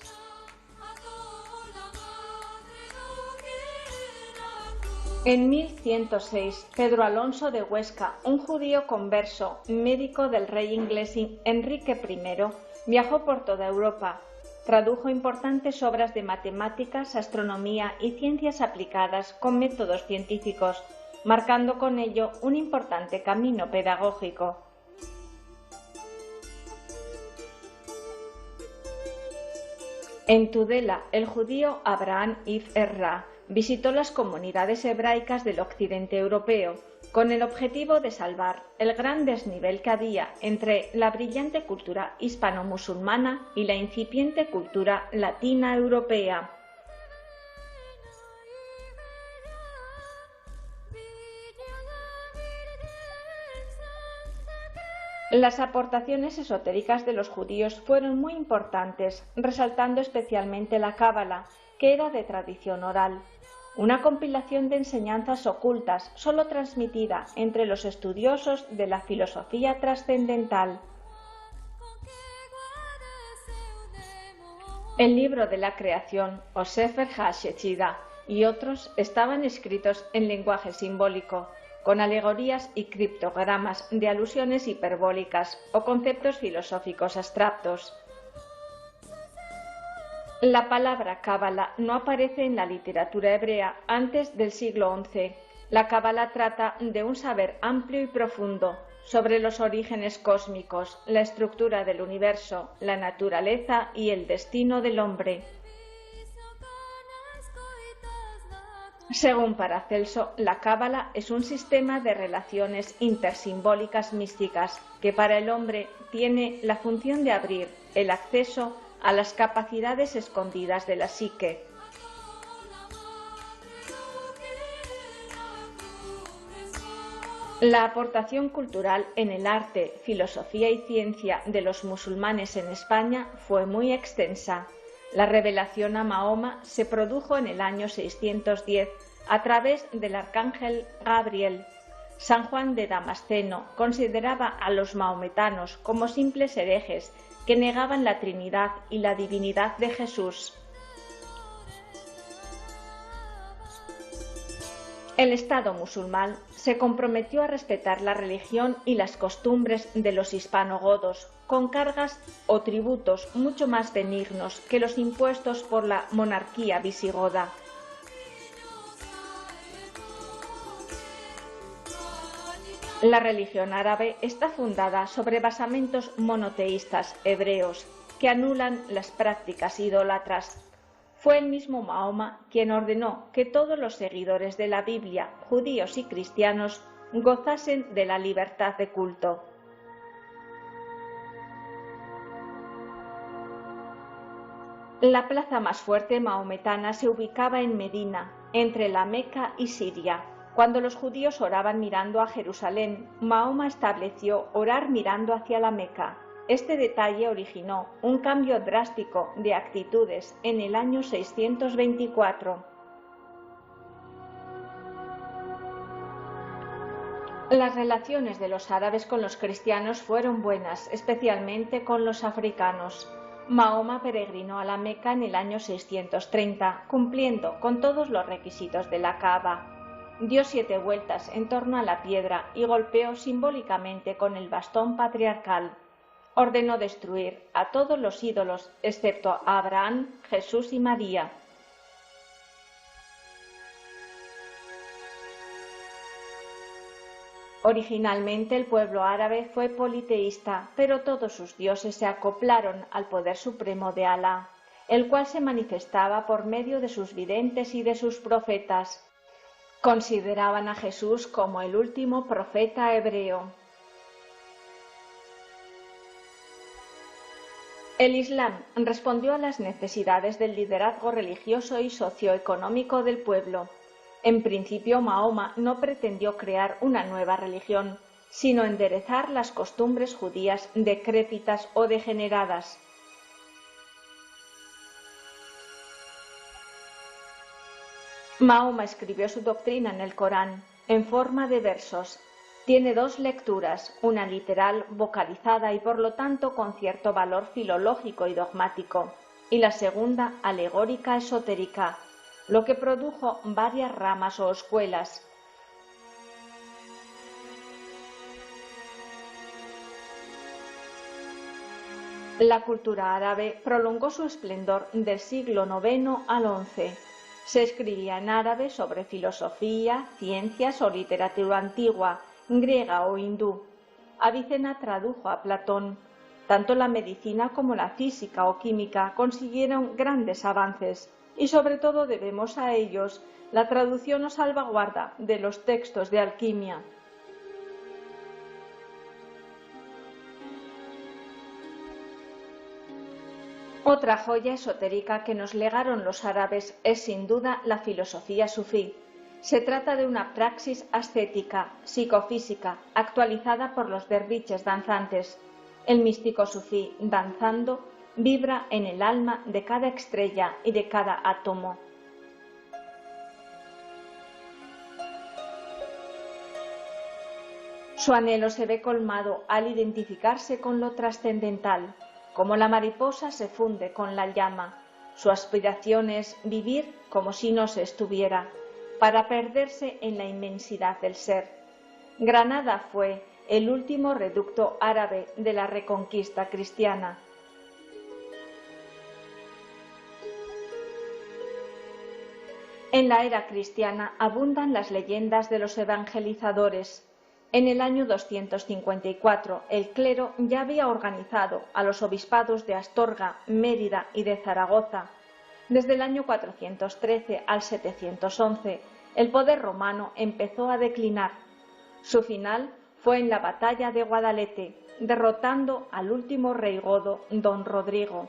En 1106, Pedro Alonso de Huesca, un judío converso, médico del rey inglés Enrique I, viajó por toda Europa. Tradujo importantes obras de matemáticas, astronomía y ciencias aplicadas con métodos científicos, marcando con ello un importante camino pedagógico. En Tudela, el judío Abraham Ibn Erra visitó las comunidades hebraicas del occidente europeo con el objetivo de salvar el gran desnivel que había entre la brillante cultura hispano-musulmana y la incipiente cultura latina europea. Las aportaciones esotéricas de los judíos fueron muy importantes, resaltando especialmente la Cábala, que era de tradición oral. Una compilación de enseñanzas ocultas solo transmitida entre los estudiosos de la filosofía trascendental. El libro de la creación, o Sefer HaShechida, y otros estaban escritos en lenguaje simbólico, con alegorías y criptogramas de alusiones hiperbólicas o conceptos filosóficos abstractos. La palabra cábala no aparece en la literatura hebrea antes del siglo XI. La cábala trata de un saber amplio y profundo sobre los orígenes cósmicos, la estructura del universo, la naturaleza y el destino del hombre. Según Paracelso, la cábala es un sistema de relaciones intersimbólicas místicas que para el hombre tiene la función de abrir el acceso a las capacidades escondidas de la psique. La aportación cultural en el arte, filosofía y ciencia de los musulmanes en España fue muy extensa. La revelación a Mahoma se produjo en el año 610 a través del arcángel Gabriel. San Juan de Damasceno consideraba a los mahometanos como simples herejes que negaban la Trinidad y la divinidad de Jesús. El Estado musulmán se comprometió a respetar la religión y las costumbres de los hispanogodos, con cargas o tributos mucho más benignos que los impuestos por la monarquía visigoda. La religión árabe está fundada sobre basamentos monoteístas hebreos que anulan las prácticas idólatras. Fue el mismo Mahoma quien ordenó que todos los seguidores de la Biblia, judíos y cristianos, gozasen de la libertad de culto. La plaza más fuerte mahometana se ubicaba en Medina, entre la Meca y Siria. Cuando los judíos oraban mirando a Jerusalén, Mahoma estableció orar mirando hacia la Meca. Este detalle originó un cambio drástico de actitudes en el año 624. Las relaciones de los árabes con los cristianos fueron buenas, especialmente con los africanos. Mahoma peregrinó a la Meca en el año 630, cumpliendo con todos los requisitos de la Kaaba. Dio 7 vueltas en torno a la piedra y golpeó simbólicamente con el bastón patriarcal. Ordenó destruir a todos los ídolos, excepto a Abraham, Jesús y María. Originalmente el pueblo árabe fue politeísta, pero todos sus dioses se acoplaron al poder supremo de Alá, el cual se manifestaba por medio de sus videntes y de sus profetas. Consideraban a Jesús como el último profeta hebreo. El Islam respondió a las necesidades del liderazgo religioso y socioeconómico del pueblo. En principio, Mahoma no pretendió crear una nueva religión, sino enderezar las costumbres judías decrépitas o degeneradas. Mahoma escribió su doctrina en el Corán, en forma de versos. Tiene 2 lecturas, una literal, vocalizada y por lo tanto con cierto valor filológico y dogmático, y la segunda alegórica esotérica, lo que produjo varias ramas o escuelas. La cultura árabe prolongó su esplendor del siglo IX al XI. Se escribía en árabe sobre filosofía, ciencias o literatura antigua, griega o hindú. Avicena tradujo a Platón. Tanto la medicina como la física o química consiguieron grandes avances, y sobre todo debemos a ellos la traducción o salvaguarda de los textos de alquimia. Otra joya esotérica que nos legaron los árabes es sin duda la filosofía sufí. Se trata de una praxis ascética, psicofísica, actualizada por los derviches danzantes. El místico sufí, danzando, vibra en el alma de cada estrella y de cada átomo. Su anhelo se ve colmado al identificarse con lo trascendental. Como la mariposa se funde con la llama, su aspiración es vivir como si no se estuviera, para perderse en la inmensidad del ser. Granada fue el último reducto árabe de la reconquista cristiana. En la era cristiana abundan las leyendas de los evangelizadores. En el año 254, el clero ya había organizado a los obispados de Astorga, Mérida y de Zaragoza. Desde el año 413 al 711, el poder romano empezó a declinar. Su final fue en la batalla de Guadalete, derrotando al último rey godo, don Rodrigo.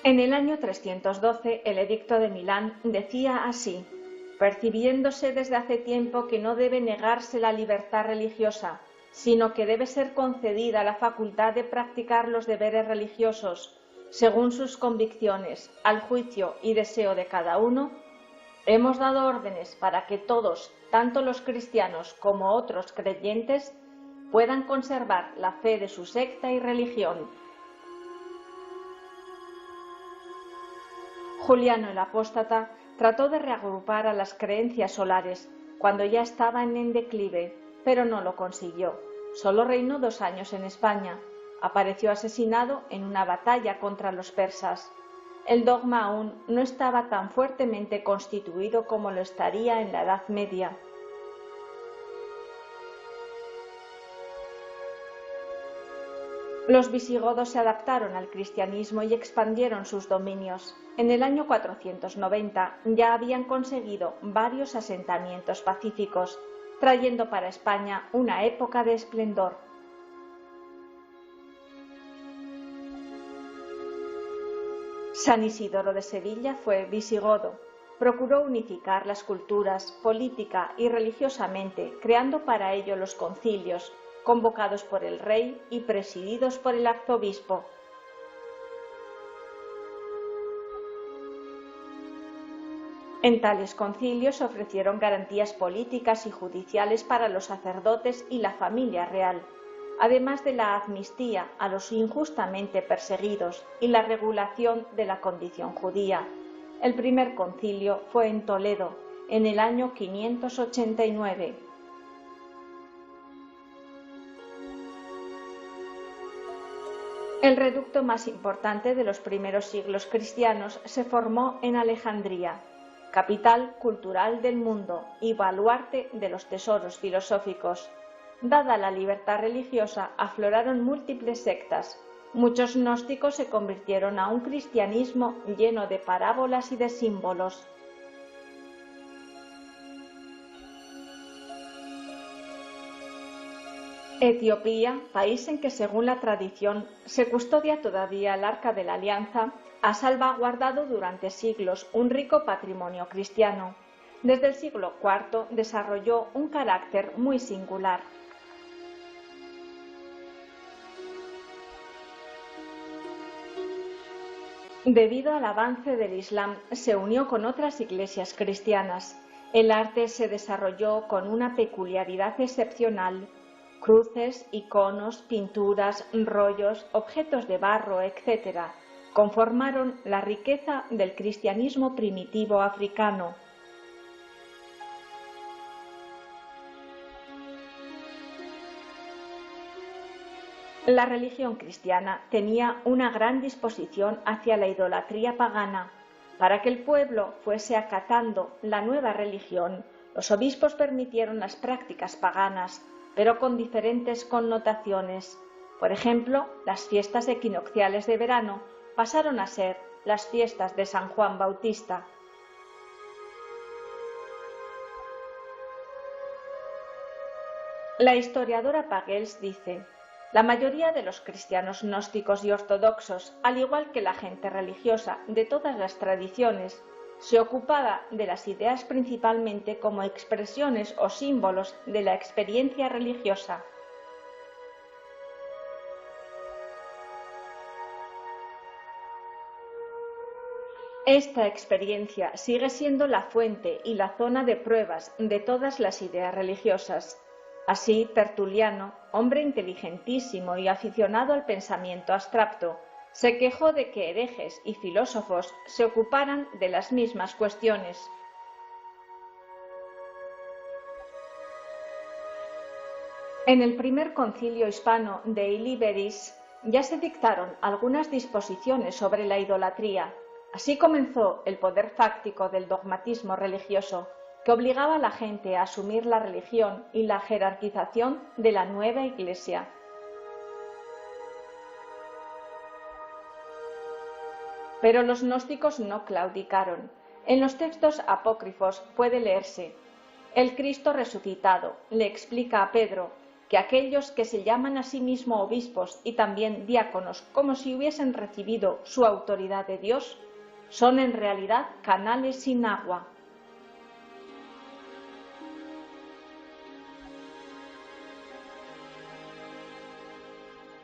En el año 312, el edicto de Milán decía así: percibiéndose desde hace tiempo que no debe negarse la libertad religiosa, sino que debe ser concedida la facultad de practicar los deberes religiosos, según sus convicciones, al juicio y deseo de cada uno, hemos dado órdenes para que todos, tanto los cristianos como otros creyentes, puedan conservar la fe de su secta y religión. Juliano el Apóstata trató de reagrupar a las creencias solares cuando ya estaban en declive, pero no lo consiguió. Solo reinó 2 años en España. Apareció asesinado en una batalla contra los persas. El dogma aún no estaba tan fuertemente constituido como lo estaría en la Edad Media. Los visigodos se adaptaron al cristianismo y expandieron sus dominios. En el año 490 ya habían conseguido varios asentamientos pacíficos, trayendo para España una época de esplendor. San Isidoro de Sevilla fue visigodo. Procuró unificar las culturas, política y religiosamente, creando para ello los concilios, convocados por el rey y presididos por el arzobispo. En tales concilios se ofrecieron garantías políticas y judiciales para los sacerdotes y la familia real, además de la amnistía a los injustamente perseguidos y la regulación de la condición judía. El primer concilio fue en Toledo, en el año 589. El reducto más importante de los primeros siglos cristianos se formó en Alejandría, capital cultural del mundo y baluarte de los tesoros filosóficos. Dada la libertad religiosa, afloraron múltiples sectas. Muchos gnósticos se convirtieron a un cristianismo lleno de parábolas y de símbolos. Etiopía, país en que según la tradición se custodia todavía el Arca de la Alianza, ha salvaguardado durante siglos un rico patrimonio cristiano. Desde el siglo IV desarrolló un carácter muy singular. Debido al avance del Islam, se unió con otras iglesias cristianas. El arte se desarrolló con una peculiaridad excepcional. Cruces, iconos, pinturas, rollos, objetos de barro, etc., conformaron la riqueza del cristianismo primitivo africano. La religión cristiana tenía una gran disposición hacia la idolatría pagana. Para que el pueblo fuese acatando la nueva religión, los obispos permitieron las prácticas paganas, pero con diferentes connotaciones. Por ejemplo, las fiestas equinocciales de verano pasaron a ser las fiestas de San Juan Bautista. La historiadora Pagels dice: la mayoría de los cristianos gnósticos y ortodoxos, al igual que la gente religiosa de todas las tradiciones, se ocupaba de las ideas principalmente como expresiones o símbolos de la experiencia religiosa. Esta experiencia sigue siendo la fuente y la zona de pruebas de todas las ideas religiosas. Así, Tertuliano, hombre inteligentísimo y aficionado al pensamiento abstracto, se quejó de que herejes y filósofos se ocuparan de las mismas cuestiones. En el primer concilio hispano de Iliberis ya se dictaron algunas disposiciones sobre la idolatría. Así comenzó el poder fáctico del dogmatismo religioso, que obligaba a la gente a asumir la religión y la jerarquización de la nueva Iglesia. Pero los gnósticos no claudicaron. En los textos apócrifos puede leerse: el Cristo resucitado le explica a Pedro que aquellos que se llaman a sí mismos obispos y también diáconos como si hubiesen recibido su autoridad de Dios, son en realidad canales sin agua.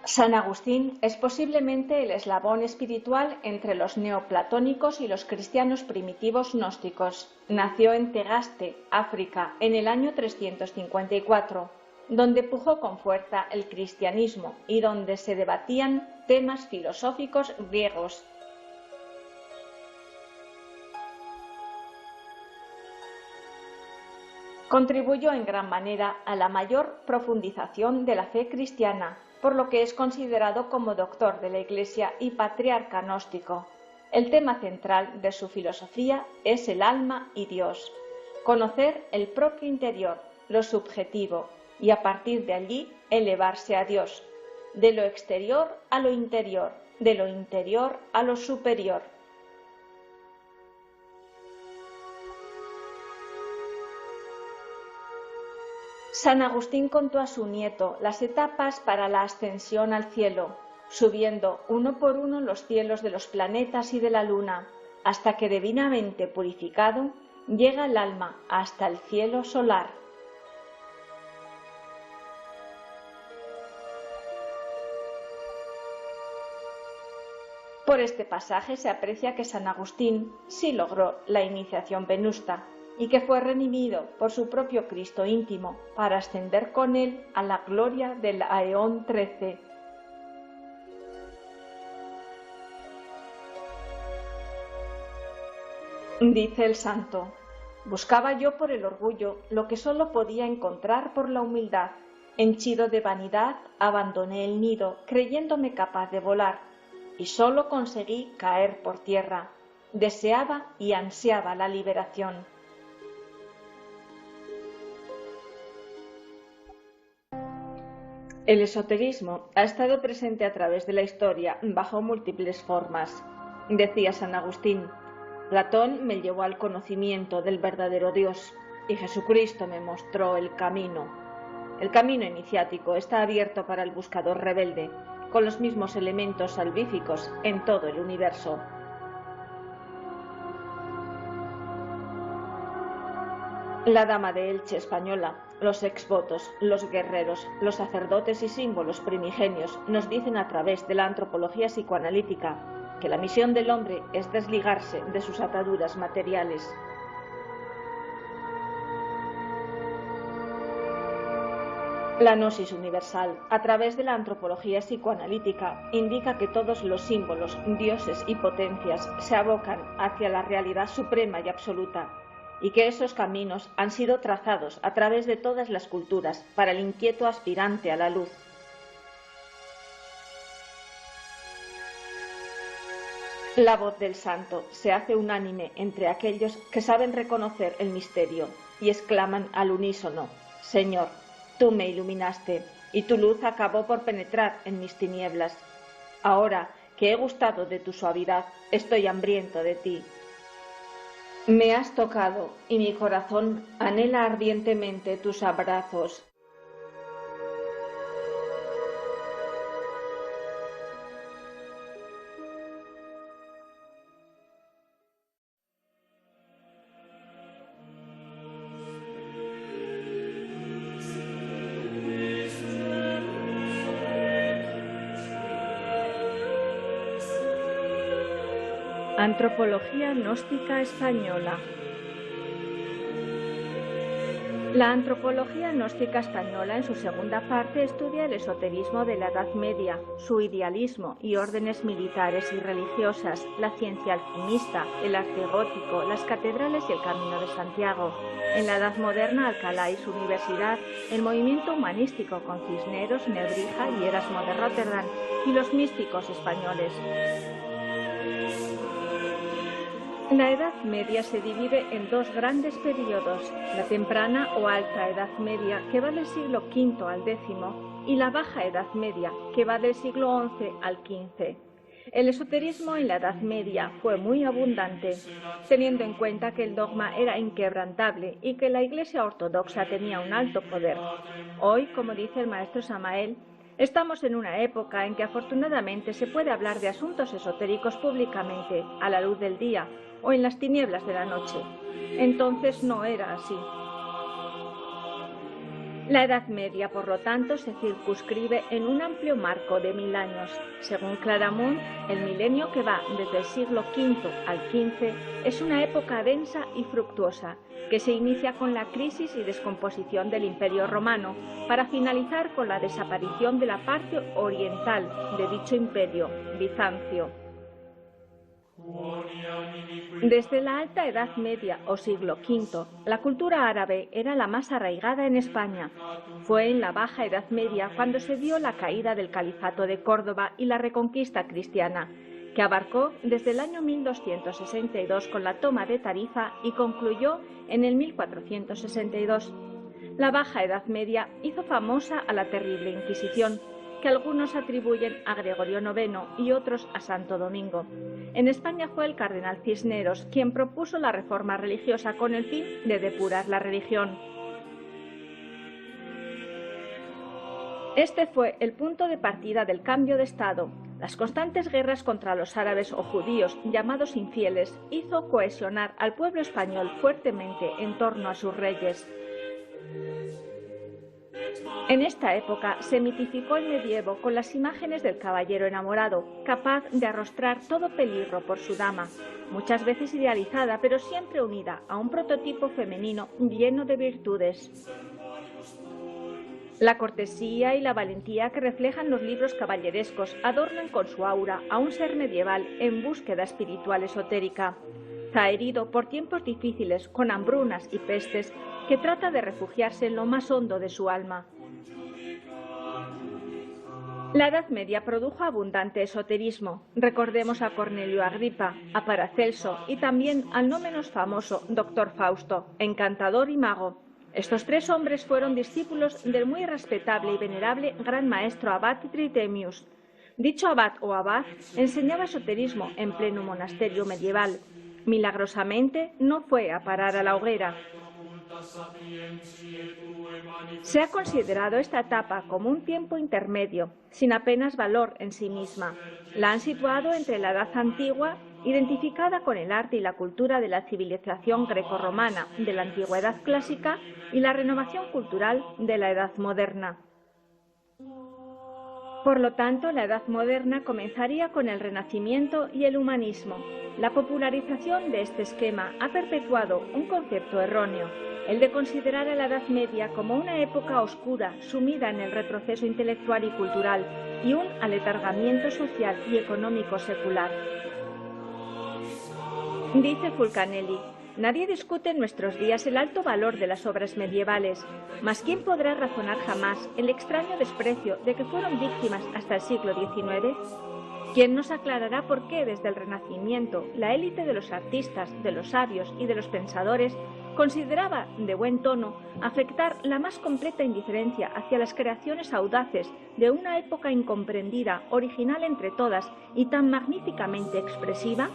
San Agustín es posiblemente el eslabón espiritual entre los neoplatónicos y los cristianos primitivos gnósticos. Nació en Tegaste, África, en el año 354, donde pujó con fuerza el cristianismo y donde se debatían temas filosóficos griegos. Contribuyó en gran manera a la mayor profundización de la fe cristiana, por lo que es considerado como doctor de la Iglesia y patriarca gnóstico. El tema central de su filosofía es el alma y Dios, conocer el propio interior, lo subjetivo, y a partir de allí elevarse a Dios, de lo exterior a lo interior, de lo interior a lo superior. San Agustín contó a su nieto las etapas para la ascensión al cielo, subiendo uno por uno los cielos de los planetas y de la luna, hasta que divinamente purificado llega el alma hasta el cielo solar. Por Por este pasaje se aprecia que San Agustín sí logró la iniciación venusta y que fue redimido por su propio Cristo íntimo para ascender con él a la gloria del Aeón XIII. Dice el santo: buscaba yo por el orgullo lo que solo podía encontrar por la humildad. Henchido de vanidad, abandoné el nido, creyéndome capaz de volar, y solo conseguí caer por tierra. Deseaba y ansiaba la liberación. El esoterismo ha estado presente a través de la historia bajo múltiples formas. Decía San Agustín: Platón me llevó al conocimiento del verdadero Dios y Jesucristo me mostró el camino. El camino iniciático está abierto para el buscador rebelde, con los mismos elementos salvíficos en todo el universo. La dama de Elche española, los exvotos, los guerreros, los sacerdotes y símbolos primigenios nos dicen a través de la antropología psicoanalítica que la misión del hombre es desligarse de sus ataduras materiales. La gnosis universal, a través de la antropología psicoanalítica, indica que todos los símbolos, dioses y potencias se abocan hacia la realidad suprema y absoluta, y que esos caminos han sido trazados a través de todas las culturas para el inquieto aspirante a la luz. La voz del santo se hace unánime entre aquellos que saben reconocer el misterio y exclaman al unísono: Señor, tú me iluminaste y tu luz acabó por penetrar en mis tinieblas. Ahora que he gustado de tu suavidad, estoy hambriento de ti. Me has tocado y mi corazón anhela ardientemente tus abrazos. Antropología gnóstica española. La antropología gnóstica española en su segunda parte estudia el esoterismo de la Edad Media, su idealismo y órdenes militares y religiosas, la ciencia alquimista, el arte gótico, las catedrales y el Camino de Santiago. En la Edad Moderna, Alcalá y su universidad, el movimiento humanístico con Cisneros, Nebrija y Erasmo de Róterdam y los místicos españoles. La Edad Media se divide en dos grandes periodos, la temprana o alta Edad Media, que va del siglo V al X, y la baja Edad Media, que va del siglo XI al XV. El esoterismo en la Edad Media fue muy abundante, teniendo en cuenta que el dogma era inquebrantable y que la Iglesia ortodoxa tenía un alto poder. Hoy, como dice el maestro Samael, estamos en una época en que afortunadamente se puede hablar de asuntos esotéricos públicamente, a la luz del día o en las tinieblas de la noche. Entonces no era así. La Edad Media, por lo tanto, se circunscribe en un amplio marco de 1000 años. Según Claramunt, el milenio que va desde el siglo V al XV es una época densa y fructuosa, que se inicia con la crisis y descomposición del Imperio Romano, para finalizar con la desaparición de la parte oriental de dicho imperio, Bizancio. Desde la Alta Edad Media o siglo V, la cultura árabe era la más arraigada en España. Fue en la Baja Edad Media cuando se dio la caída del Califato de Córdoba y la reconquista cristiana, que abarcó desde el año 1262 con la toma de Tarifa y concluyó en el 1462. La Baja Edad Media hizo famosa a la terrible Inquisición, que algunos atribuyen a Gregorio IX y otros a Santo Domingo. En España fue el cardenal Cisneros quien propuso la reforma religiosa con el fin de depurar la religión. Este fue el punto de partida del cambio de Estado. Las constantes guerras contra los árabes o judíos, llamados infieles, hizo cohesionar al pueblo español fuertemente en torno a sus reyes. En esta época se mitificó el medievo con las imágenes del caballero enamorado, capaz de arrostrar todo peligro por su dama, muchas veces idealizada, pero siempre unida a un prototipo femenino lleno de virtudes. La cortesía y la valentía que reflejan los libros caballerescos adornan con su aura a un ser medieval en búsqueda espiritual esotérica, zaherido por tiempos difíciles con hambrunas y pestes, que trata de refugiarse en lo más hondo de su alma. La Edad Media produjo abundante esoterismo. Recordemos a Cornelio Agripa, a Paracelso y también al no menos famoso Doctor Fausto, encantador y mago. Estos tres hombres fueron discípulos del muy respetable y venerable gran maestro abad Tritemius. Dicho abad o abad enseñaba esoterismo en pleno monasterio medieval. Milagrosamente no fue a parar a la hoguera. Se ha considerado esta etapa como un tiempo intermedio, sin apenas valor en sí misma. La han situado entre la Edad Antigua, identificada con el arte y la cultura de la civilización grecorromana de la Antigüedad clásica, y la renovación cultural de la Edad Moderna. Por lo tanto, la Edad Moderna comenzaría con el Renacimiento y el humanismo. La popularización de este esquema ha perpetuado un concepto erróneo, el de considerar a la Edad Media como una época oscura, sumida en el retroceso intelectual y cultural, y un aletargamiento social y económico secular. Dice Fulcanelli: nadie discute en nuestros días el alto valor de las obras medievales, mas ¿quién podrá razonar jamás el extraño desprecio de que fueron víctimas hasta el siglo XIX? ¿Quién nos aclarará por qué desde el Renacimiento la élite de los artistas, de los sabios y de los pensadores consideraba de buen tono afectar la más completa indiferencia hacia las creaciones audaces de una época incomprendida, original entre todas y tan magníficamente expresiva?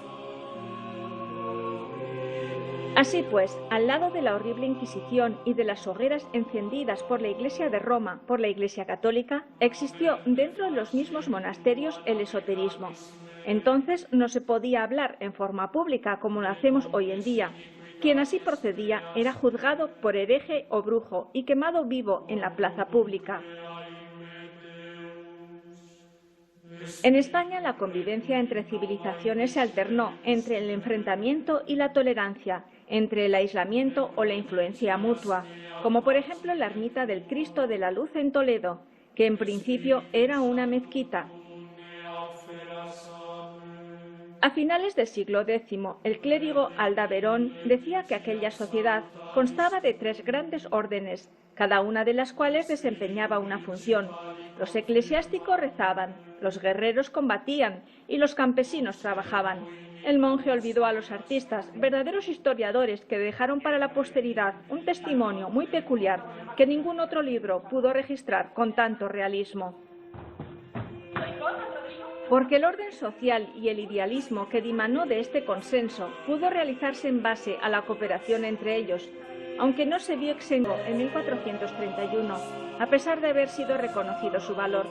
Así pues, al lado de la horrible Inquisición y de las hogueras encendidas por la Iglesia de Roma, por la Iglesia Católica, existió dentro de los mismos monasterios el esoterismo. Entonces no se podía hablar en forma pública como lo hacemos hoy en día. Quien así procedía era juzgado por hereje o brujo y quemado vivo en la plaza pública. En España la convivencia entre civilizaciones se alternó entre el enfrentamiento y la tolerancia, entre el aislamiento o la influencia mutua, como por ejemplo la ermita del Cristo de la Luz en Toledo, que en principio era una mezquita. A finales del siglo X, el clérigo Alda Verón decía que aquella sociedad constaba de tres grandes órdenes, cada una de las cuales desempeñaba una función. Los eclesiásticos rezaban, los guerreros combatían y los campesinos trabajaban. El monje olvidó a los artistas, verdaderos historiadores que dejaron para la posteridad un testimonio muy peculiar que ningún otro libro pudo registrar con tanto realismo. Porque el orden social y el idealismo que dimanó de este consenso pudo realizarse en base a la cooperación entre ellos, aunque no se vio exento en 1431, a pesar de haber sido reconocido su valor.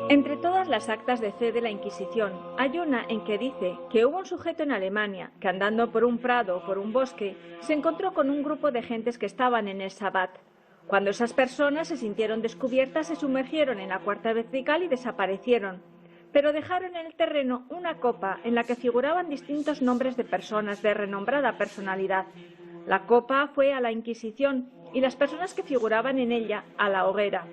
Entre todas las actas de fe de la Inquisición, hay una en que dice que hubo un sujeto en Alemania que, andando por un prado o por un bosque, se encontró con un grupo de gentes que estaban en el sabbat. Cuando esas personas se sintieron descubiertas, se sumergieron en la cuarta vertical y desaparecieron, pero dejaron en el terreno una copa en la que figuraban distintos nombres de personas de renombrada personalidad. La copa fue a la Inquisición y las personas que figuraban en ella a la hoguera.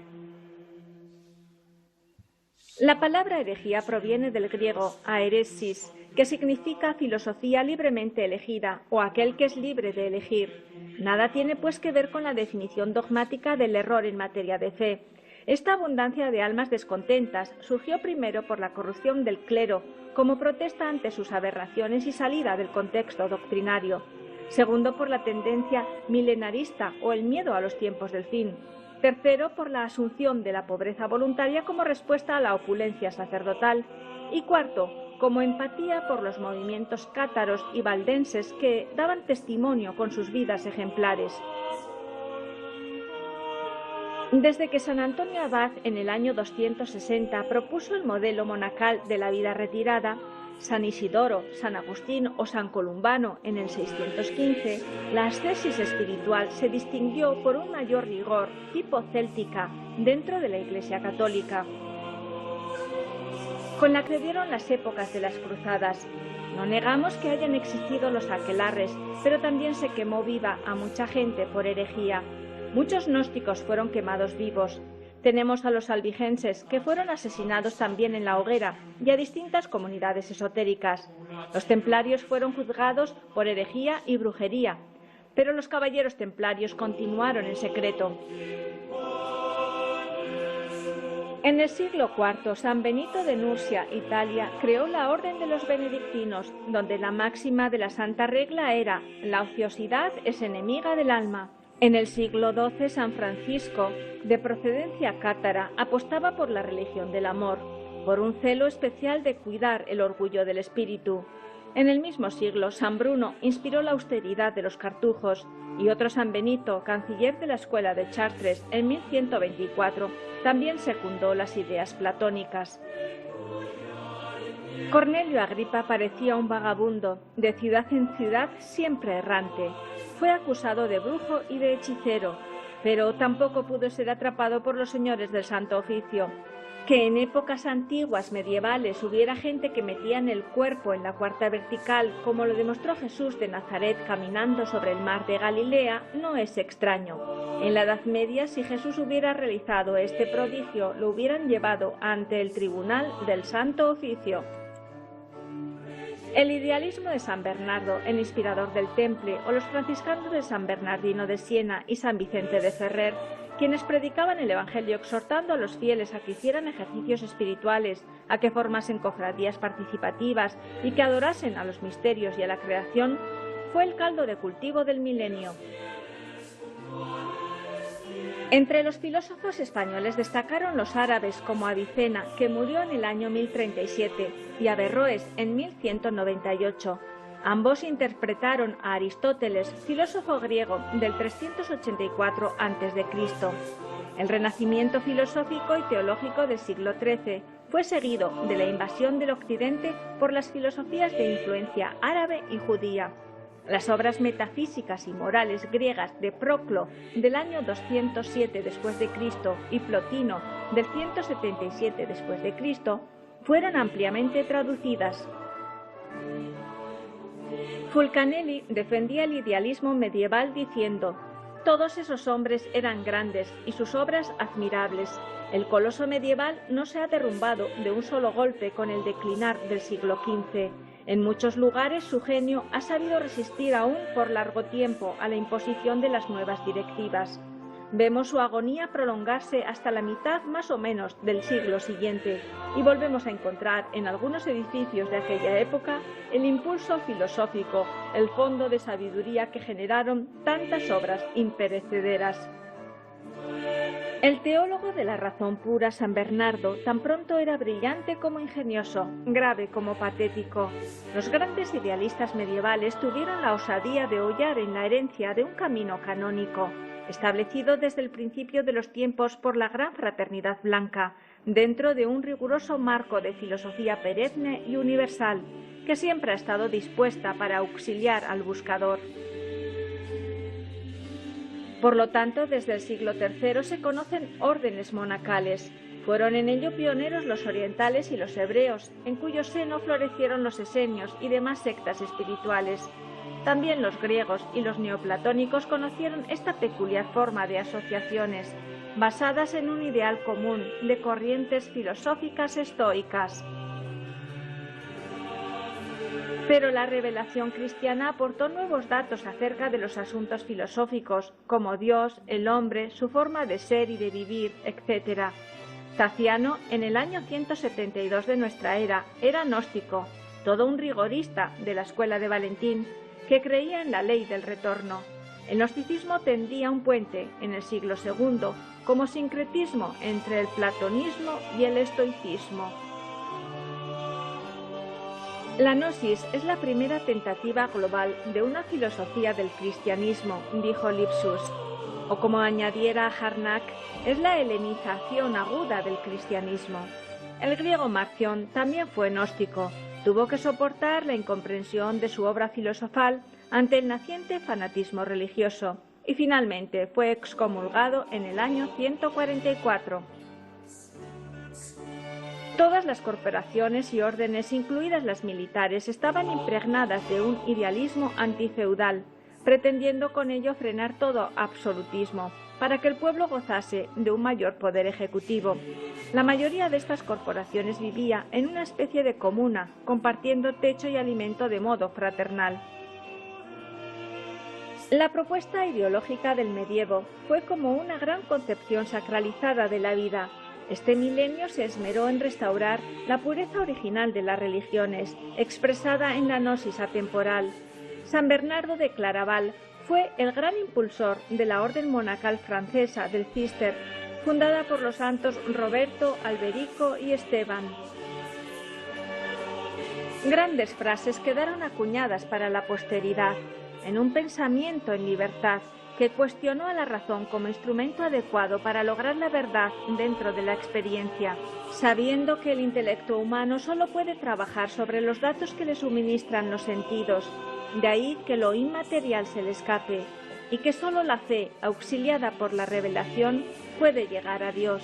La palabra herejía proviene del griego aeresis, que significa filosofía libremente elegida o aquel que es libre de elegir. Nada tiene pues que ver con la definición dogmática del error en materia de fe. Esta abundancia de almas descontentas surgió primero por la corrupción del clero, como protesta ante sus aberraciones y salida del contexto doctrinario. Segundo, por la tendencia milenarista o el miedo a los tiempos del fin. Tercero, por la asunción de la pobreza voluntaria como respuesta a la opulencia sacerdotal. Y cuarto, como empatía por los movimientos cátaros y valdenses que daban testimonio con sus vidas ejemplares. Desde que San Antonio Abad en el año 260 propuso el modelo monacal de la vida retirada, San Isidoro, San Agustín o San Columbano en el 615, la ascesis espiritual se distinguió por un mayor rigor tipo céltica dentro de la Iglesia católica. Con la que dieron las épocas de las cruzadas. No negamos que hayan existido los aquelarres, pero también se quemó viva a mucha gente por herejía. Muchos gnósticos fueron quemados vivos. Tenemos a los albigenses, que fueron asesinados también en la hoguera, y a distintas comunidades esotéricas. Los templarios fueron juzgados por herejía y brujería, pero los caballeros templarios continuaron en secreto. En el siglo IV, San Benito de Nursia, Italia, creó la Orden de los Benedictinos, donde la máxima de la Santa Regla era «La ociosidad es enemiga del alma». En el siglo XII, San Francisco, de procedencia cátara, apostaba por la religión del amor, por un celo especial de cuidar el orgullo del espíritu. En el mismo siglo, San Bruno inspiró la austeridad de los cartujos, y otro San Benito, canciller de la escuela de Chartres en 1124, también secundó las ideas platónicas. Cornelio Agripa parecía un vagabundo, de ciudad en ciudad siempre errante. Fue acusado de brujo y de hechicero, pero tampoco pudo ser atrapado por los señores del Santo Oficio. Que en épocas antiguas medievales hubiera gente que metían el cuerpo en la cuarta vertical, como lo demostró Jesús de Nazaret caminando sobre el mar de Galilea, no es extraño. En la Edad Media, si Jesús hubiera realizado este prodigio, lo hubieran llevado ante el tribunal del Santo Oficio. El idealismo de San Bernardo, el inspirador del Temple, o los franciscanos de San Bernardino de Siena y San Vicente de Ferrer, quienes predicaban el Evangelio exhortando a los fieles a que hicieran ejercicios espirituales, a que formasen cofradías participativas y que adorasen a los misterios y a la creación, fue el caldo de cultivo del milenio. Entre los filósofos españoles destacaron los árabes como Avicena, que murió en el año 1037, y Averroes en 1198. Ambos interpretaron a Aristóteles, filósofo griego del 384 a.C. El renacimiento filosófico y teológico del siglo XIII fue seguido de la invasión del Occidente por las filosofías de influencia árabe y judía. Las obras metafísicas y morales griegas de Proclo del año 207 después de Cristo y Plotino del 177 después de Cristo fueron ampliamente traducidas. Fulcanelli defendía el idealismo medieval diciendo: todos esos hombres eran grandes y sus obras admirables. El coloso medieval no se ha derrumbado de un solo golpe con el declinar del siglo XV. En muchos lugares su genio ha sabido resistir aún por largo tiempo a la imposición de las nuevas directivas. Vemos su agonía prolongarse hasta la mitad más o menos del siglo siguiente y volvemos a encontrar en algunos edificios de aquella época el impulso filosófico, el fondo de sabiduría que generaron tantas obras imperecederas. El teólogo de la razón pura, San Bernardo, tan pronto era brillante como ingenioso, grave como patético. Los grandes idealistas medievales tuvieron la osadía de hollar en la herencia de un camino canónico, establecido desde el principio de los tiempos por la gran fraternidad blanca, dentro de un riguroso marco de filosofía perenne y universal, que siempre ha estado dispuesta para auxiliar al buscador. Por lo tanto, desde el siglo III se conocen órdenes monacales. Fueron en ello pioneros los orientales y los hebreos, en cuyo seno florecieron los esenios y demás sectas espirituales. También los griegos y los neoplatónicos conocieron esta peculiar forma de asociaciones, basadas en un ideal común de corrientes filosóficas estoicas. Pero la revelación cristiana aportó nuevos datos acerca de los asuntos filosóficos, como Dios, el hombre, su forma de ser y de vivir, etc. Taciano, en el año 172 de nuestra era, era gnóstico, todo un rigorista de la escuela de Valentín, que creía en la ley del retorno. El gnosticismo tendía un puente, en el siglo II, como sincretismo entre el platonismo y el estoicismo. La gnosis es la primera tentativa global de una filosofía del cristianismo, dijo Lipsius, o como añadiera Harnack, es la helenización aguda del cristianismo. El griego Marción también fue gnóstico. tuvo que soportar la incomprensión de su obra filosofal ante el naciente fanatismo religioso y finalmente fue excomulgado en el año 144. Todas las corporaciones y órdenes, incluidas las militares, estaban impregnadas de un idealismo antifeudal, pretendiendo con ello frenar todo absolutismo, para que el pueblo gozase de un mayor poder ejecutivo. La mayoría de estas corporaciones vivía en una especie de comuna, compartiendo techo y alimento de modo fraternal. La propuesta ideológica del medievo fue como una gran concepción sacralizada de la vida. Este milenio se esmeró en restaurar la pureza original de las religiones, expresada en la gnosis atemporal. San Bernardo de Claraval fue el gran impulsor de la orden monacal francesa del Císter, fundada por los santos Roberto, Alberico y Esteban. Grandes frases quedaron acuñadas para la posteridad, en un pensamiento en libertad que cuestionó a la razón como instrumento adecuado para lograr la verdad dentro de la experiencia, sabiendo que el intelecto humano solo puede trabajar sobre los datos que le suministran los sentidos. De ahí que lo inmaterial se le escape y que solo la fe, auxiliada por la revelación, puede llegar a Dios.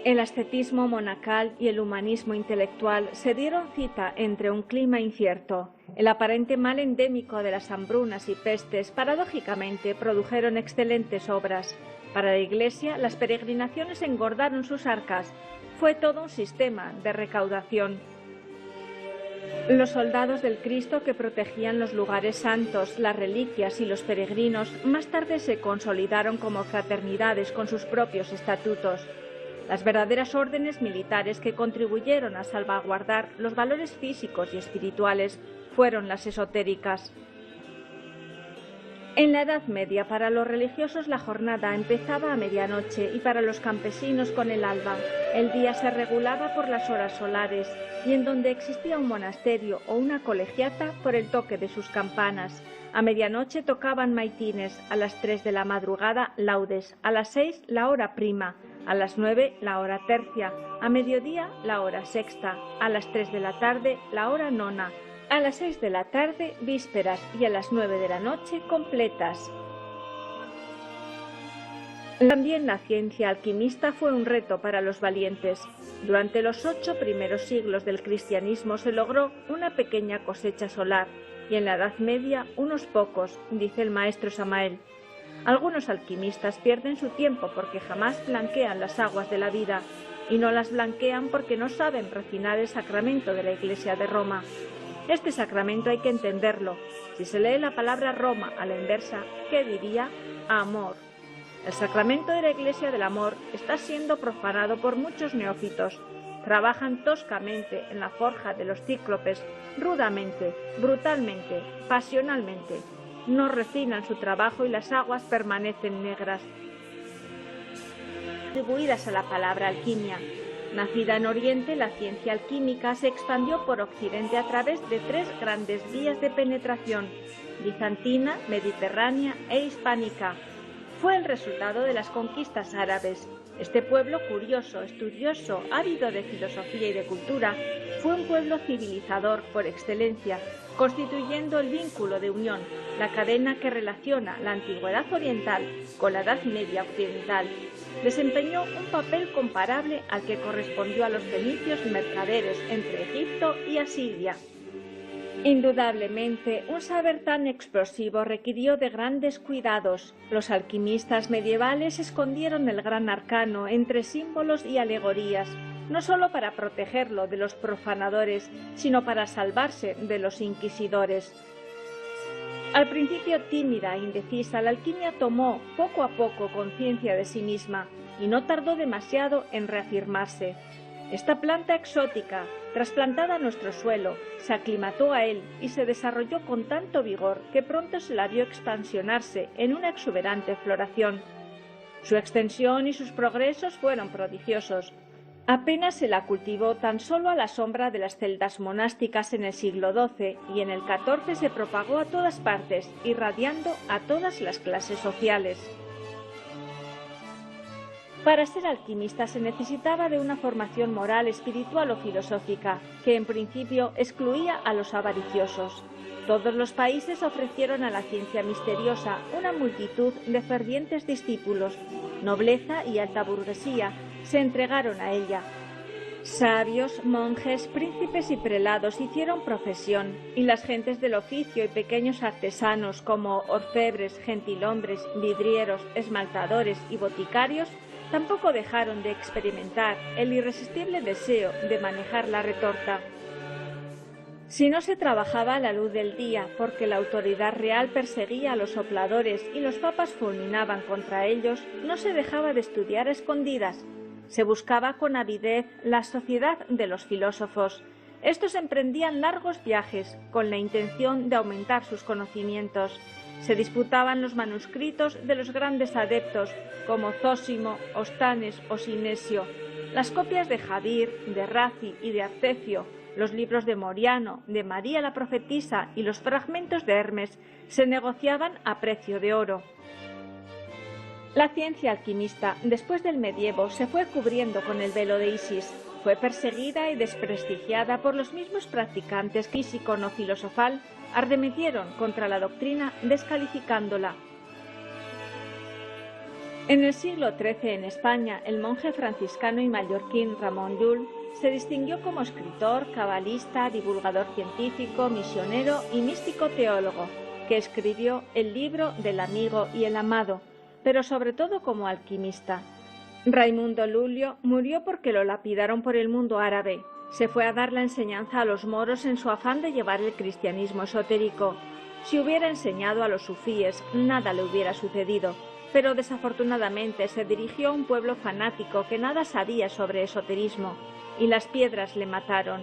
El ascetismo monacal y el humanismo intelectual se dieron cita entre un clima incierto. El aparente mal endémico de las hambrunas y pestes, paradójicamente, produjeron excelentes obras. Para la Iglesia, las peregrinaciones engordaron sus arcas. Fue todo un sistema de recaudación. Los soldados del Cristo que protegían los lugares santos, las reliquias y los peregrinos, más tarde se consolidaron como fraternidades con sus propios estatutos. Las verdaderas órdenes militares que contribuyeron a salvaguardar los valores físicos y espirituales fueron las esotéricas. En la Edad Media, para los religiosos la jornada empezaba a medianoche y para los campesinos con el alba. El día se regulaba por las horas solares y en donde existía un monasterio o una colegiata por el toque de sus campanas. A medianoche tocaban maitines, a las 3 de la madrugada laudes, a las 6 la hora prima, a las 9 la hora tercia, a mediodía la hora sexta, a las 3 de la tarde la hora nona, a las 6 de la tarde vísperas y a las 9 de la noche completas. También la ciencia alquimista fue un reto para los valientes. Durante los 8 primeros siglos del cristianismo se logró una pequeña cosecha solar y en la Edad Media unos pocos, dice el maestro Samael. Algunos alquimistas pierden su tiempo porque jamás blanquean las aguas de la vida y no las blanquean porque no saben refinar el sacramento de la Iglesia de Roma. Este sacramento hay que entenderlo. Si se lee la palabra Roma a la inversa, ¿qué diría? Amor. El sacramento de la Iglesia del Amor está siendo profanado por muchos neófitos. Trabajan toscamente en la forja de los cíclopes, rudamente, brutalmente, pasionalmente. No refinan su trabajo y las aguas permanecen negras. Atribuidas a la palabra alquimia. Nacida en Oriente, la ciencia alquímica se expandió por Occidente a través de 3 grandes vías de penetración: bizantina, mediterránea e hispánica. Fue el resultado de las conquistas árabes. Este pueblo curioso, estudioso, ávido de filosofía y de cultura, fue un pueblo civilizador por excelencia, constituyendo el vínculo de unión, la cadena que relaciona la antigüedad oriental con la Edad Media occidental. Desempeñó un papel comparable al que correspondió a los fenicios mercaderes entre Egipto y Asiria. Indudablemente, un saber tan explosivo requirió de grandes cuidados. Los alquimistas medievales escondieron el gran arcano entre símbolos y alegorías, no solo para protegerlo de los profanadores, sino para salvarse de los inquisidores. Al principio tímida e indecisa, la alquimia tomó poco a poco conciencia de sí misma y no tardó demasiado en reafirmarse. Esta planta exótica, trasplantada a nuestro suelo, se aclimató a él y se desarrolló con tanto vigor que pronto se la vio expansionarse en una exuberante floración. Su extensión y sus progresos fueron prodigiosos. Apenas se la cultivó tan solo a la sombra de las celdas monásticas en el siglo XII y en el XIV se propagó a todas partes, irradiando a todas las clases sociales. Para ser alquimista se necesitaba de una formación moral, espiritual o filosófica, que en principio excluía a los avariciosos. Todos los países ofrecieron a la ciencia misteriosa una multitud de fervientes discípulos. Nobleza y alta burguesía se entregaron a ella. Sabios, monjes, príncipes y prelados hicieron profesión, y las gentes del oficio y pequeños artesanos como orfebres, gentilhombres, vidrieros, esmaltadores y boticarios tampoco dejaron de experimentar el irresistible deseo de manejar la retorta. Si no se trabajaba a la luz del día porque la autoridad real perseguía a los sopladores y los papas fulminaban contra ellos, no se dejaba de estudiar a escondidas. Se buscaba con avidez la sociedad de los filósofos. Estos emprendían largos viajes con la intención de aumentar sus conocimientos. Se disputaban los manuscritos de los grandes adeptos como Zósimo, Ostanes o Sinesio, las copias de Jadir, de Razi y de Artecio, los libros de Moriano, de María la profetisa y los fragmentos de Hermes se negociaban a precio de oro. La ciencia alquimista, después del medievo, se fue cubriendo con el velo de Isis. Fue perseguida y desprestigiada por los mismos practicantes que, físico no filosofal, arremetieron contra la doctrina descalificándola. En el siglo XIII en España, el monje franciscano y mallorquín Ramón Llull se distinguió como escritor, cabalista, divulgador científico, misionero y místico teólogo, que escribió el libro del amigo y el amado, pero sobre todo como alquimista. Raimundo Lulio murió porque lo lapidaron por el mundo árabe. Se fue a dar la enseñanza a los moros en su afán de llevar el cristianismo esotérico. Si hubiera enseñado a los sufíes, nada le hubiera sucedido, pero desafortunadamente se dirigió a un pueblo fanático que nada sabía sobre esoterismo, y las piedras le mataron.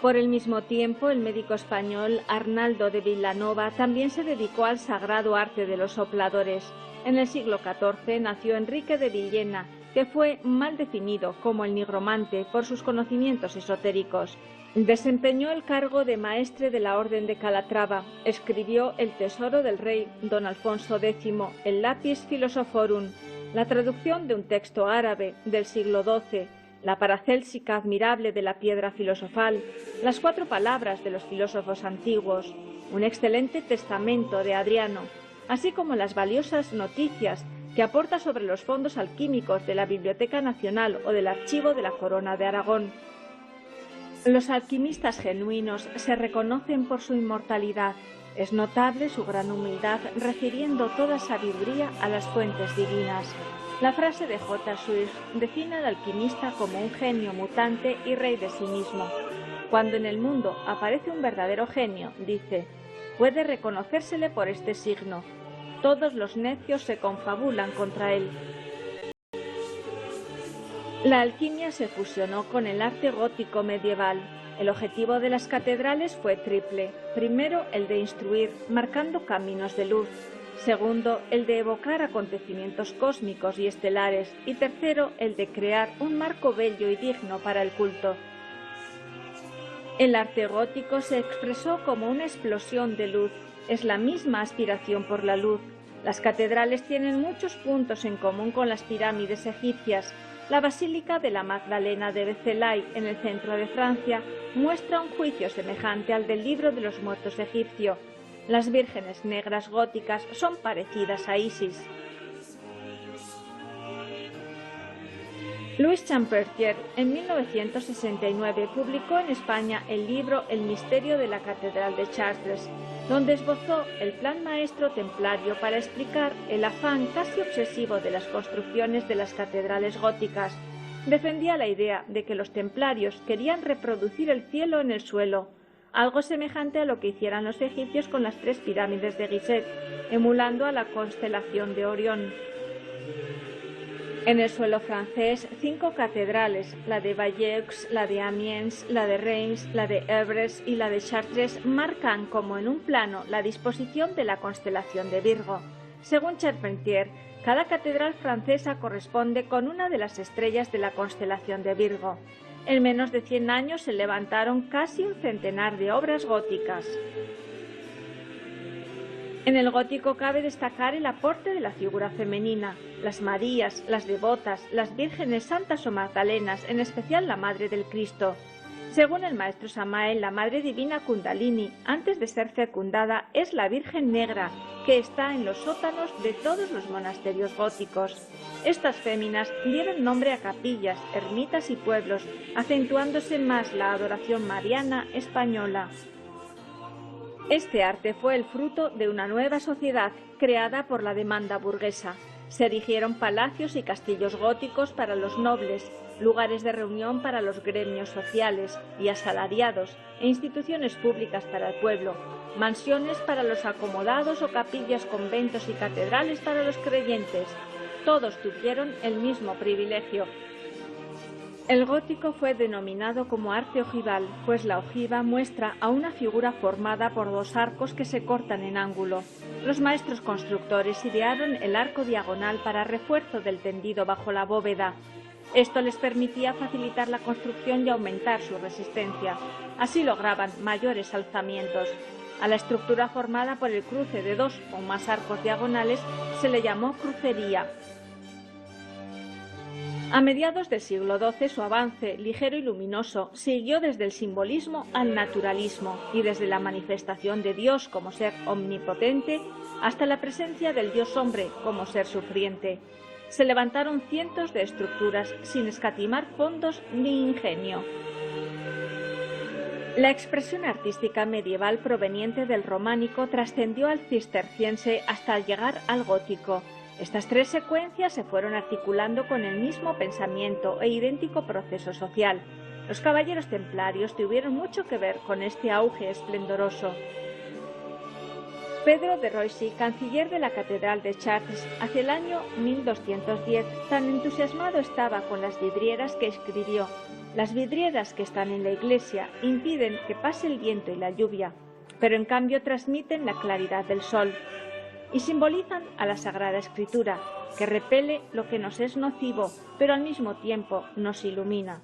Por el mismo tiempo, el médico español Arnaldo de Villanova también se dedicó al sagrado arte de los sopladores. En el siglo XIV nació Enrique de Villena, que fue mal definido como el nigromante por sus conocimientos esotéricos. Desempeñó el cargo de maestre de la Orden de Calatrava, escribió El tesoro del rey don Alfonso X, el Lapis Philosophorum, la traducción de un texto árabe del siglo XII, la paracélsica admirable de la piedra filosofal, las 4 palabras de los filósofos antiguos, un excelente testamento de Adriano, así como las valiosas noticias que aporta sobre los fondos alquímicos de la Biblioteca Nacional o del Archivo de la Corona de Aragón. Los alquimistas genuinos se reconocen por su inmortalidad. Es notable su gran humildad, refiriendo toda sabiduría a las fuentes divinas. La frase de J. Swift define al alquimista como un genio mutante y rey de sí mismo. Cuando en el mundo aparece un verdadero genio, dice, puede reconocérsele por este signo: todos los necios se confabulan contra él. La alquimia se fusionó con el arte gótico medieval. El objetivo de las catedrales fue triple. Primero, el de instruir, marcando caminos de luz. Segundo, el de evocar acontecimientos cósmicos y estelares. Y tercero, el de crear un marco bello y digno para el culto. El arte gótico se expresó como una explosión de luz. Es la misma aspiración por la luz. Las catedrales tienen muchos puntos en común con las pirámides egipcias. La Basílica de la Magdalena de Becelay, en el centro de Francia, muestra un juicio semejante al del Libro de los Muertos egipcio. Las vírgenes negras góticas son parecidas a Isis. Louis Champmathieu, en 1969, publicó en España el libro El misterio de la Catedral de Chartres, donde esbozó el plan maestro templario para explicar el afán casi obsesivo de las construcciones de las catedrales góticas. Defendía la idea de que los templarios querían reproducir el cielo en el suelo, algo semejante a lo que hicieran los egipcios con las 3 pirámides de Gizeh, emulando a la constelación de Orión. En el suelo francés, 5 catedrales, la de Bayeux, la de Amiens, la de Reims, la de Évres y la de Chartres, marcan como en un plano la disposición de la constelación de Virgo. Según Charpentier, cada catedral francesa corresponde con una de las estrellas de la constelación de Virgo. En menos de 100 años se levantaron casi un centenar de obras góticas. En el gótico cabe destacar el aporte de la figura femenina, las Marías, las devotas, las vírgenes santas o magdalenas, en especial la Madre del Cristo. Según el maestro Samael, la Madre Divina Kundalini, antes de ser fecundada, es la Virgen Negra, que está en los sótanos de todos los monasterios góticos. Estas féminas dieron nombre a capillas, ermitas y pueblos, acentuándose más la adoración mariana española. Este arte fue el fruto de una nueva sociedad creada por la demanda burguesa. Se erigieron palacios y castillos góticos para los nobles, lugares de reunión para los gremios sociales y asalariados e instituciones públicas para el pueblo, mansiones para los acomodados o capillas, conventos y catedrales para los creyentes. Todos tuvieron el mismo privilegio. El gótico fue denominado como arte ojival, pues la ojiva muestra a una figura formada por dos arcos que se cortan en ángulo. Los maestros constructores idearon el arco diagonal para refuerzo del tendido bajo la bóveda. Esto les permitía facilitar la construcción y aumentar su resistencia. Así lograban mayores alzamientos. A la estructura formada por el cruce de dos o más arcos diagonales se le llamó crucería. A mediados del siglo XII su avance, ligero y luminoso, siguió desde el simbolismo al naturalismo y desde la manifestación de Dios como ser omnipotente hasta la presencia del Dios hombre como ser sufriente. Se levantaron cientos de estructuras sin escatimar fondos ni ingenio. La expresión artística medieval proveniente del románico trascendió al cisterciense hasta llegar al gótico. Estas tres secuencias se fueron articulando con el mismo pensamiento e idéntico proceso social. Los caballeros templarios tuvieron mucho que ver con este auge esplendoroso. Pedro de Roissy, canciller de la Catedral de Chartres, hacia el año 1210, tan entusiasmado estaba con las vidrieras que escribió: «Las vidrieras que están en la iglesia impiden que pase el viento y la lluvia, pero en cambio transmiten la claridad del sol y simbolizan a la Sagrada Escritura, que repele lo que nos es nocivo, pero al mismo tiempo nos ilumina».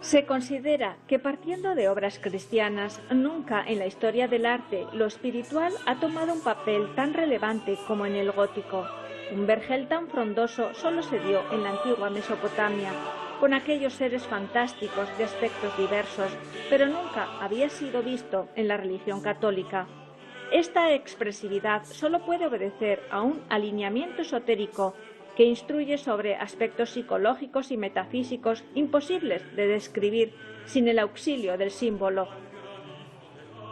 Se considera que partiendo de obras cristianas, nunca en la historia del arte lo espiritual ha tomado un papel tan relevante como en el gótico. Un vergel tan frondoso solo se dio en la antigua Mesopotamia, con aquellos seres fantásticos de aspectos diversos, pero nunca había sido visto en la religión católica. Esta expresividad solo puede obedecer a un alineamiento esotérico que instruye sobre aspectos psicológicos y metafísicos imposibles de describir sin el auxilio del símbolo.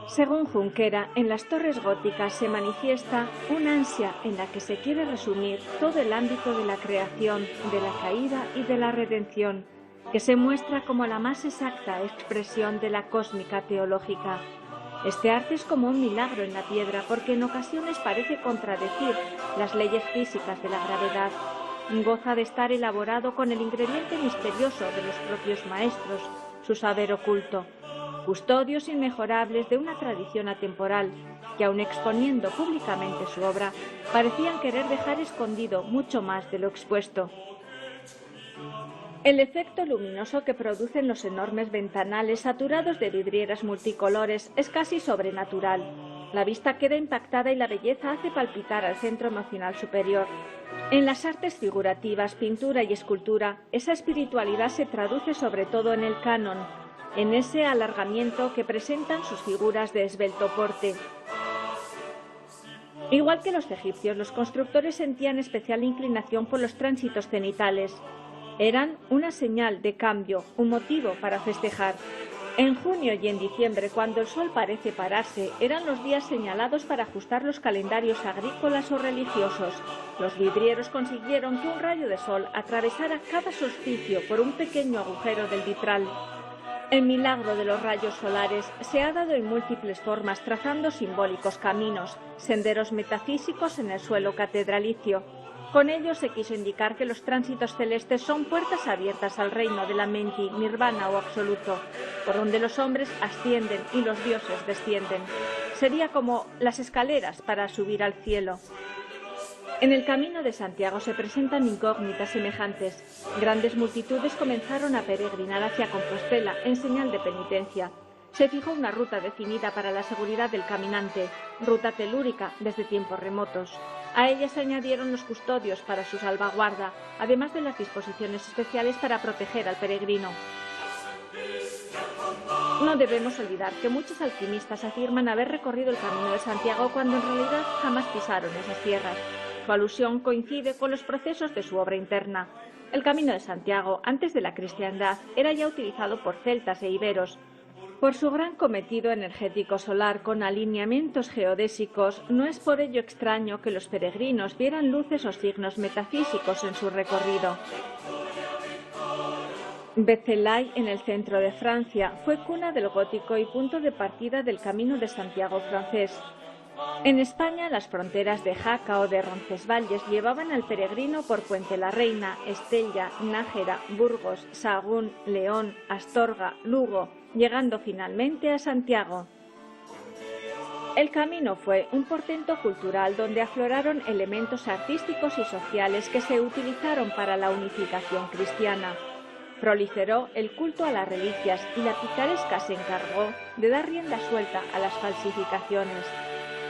Según Junquera, en las torres góticas se manifiesta una ansia en la que se quiere resumir todo el ámbito de la creación, de la caída y de la redención, que se muestra como la más exacta expresión de la cósmica teológica. Este arte es como un milagro en la piedra porque en ocasiones parece contradecir las leyes físicas de la gravedad. Goza de estar elaborado con el ingrediente misterioso de los propios maestros, su saber oculto, custodios inmejorables de una tradición atemporal que, aun exponiendo públicamente su obra, parecían querer dejar escondido mucho más de lo expuesto. El efecto luminoso que producen los enormes ventanales saturados de vidrieras multicolores es casi sobrenatural. La vista queda impactada y la belleza hace palpitar al centro emocional superior. En las artes figurativas, pintura y escultura, esa espiritualidad se traduce sobre todo en el canon, en ese alargamiento que presentan sus figuras de esbelto porte. Igual que los egipcios, los constructores sentían especial inclinación por los tránsitos cenitales. Eran una señal de cambio, un motivo para festejar. En junio y en diciembre, cuando el sol parece pararse, eran los días señalados para ajustar los calendarios agrícolas o religiosos. Los vidrieros consiguieron que un rayo de sol atravesara cada solsticio por un pequeño agujero del vitral. El milagro de los rayos solares se ha dado en múltiples formas, trazando simbólicos caminos, senderos metafísicos en el suelo catedralicio. Con ello se quiso indicar que los tránsitos celestes son puertas abiertas al reino de la menti, nirvana o absoluto, por donde los hombres ascienden y los dioses descienden. Sería como las escaleras para subir al cielo. En el camino de Santiago se presentan incógnitas semejantes. Grandes multitudes comenzaron a peregrinar hacia Compostela en señal de penitencia. Se fijó una ruta definida para la seguridad del caminante, ruta telúrica desde tiempos remotos. A ella se añadieron los custodios para su salvaguarda, además de las disposiciones especiales para proteger al peregrino. No debemos olvidar que muchos alquimistas afirman haber recorrido el Camino de Santiago cuando en realidad jamás pisaron esas tierras. Su alusión coincide con los procesos de su obra interna. El Camino de Santiago, antes de la cristiandad, era ya utilizado por celtas e iberos. Por su gran cometido energético solar con alineamientos geodésicos, no es por ello extraño que los peregrinos vieran luces o signos metafísicos en su recorrido. Vézelay, en el centro de Francia, fue cuna del gótico y punto de partida del Camino de Santiago francés. En España, las fronteras de Jaca o de Roncesvalles llevaban al peregrino por Puente la Reina, Estella, Nájera, Burgos, Sahagún, León, Astorga, Lugo, llegando finalmente a Santiago. El camino fue un portento cultural donde afloraron elementos artísticos y sociales que se utilizaron para la unificación cristiana. Proliferó el culto a las reliquias y la picaresca se encargó de dar rienda suelta a las falsificaciones.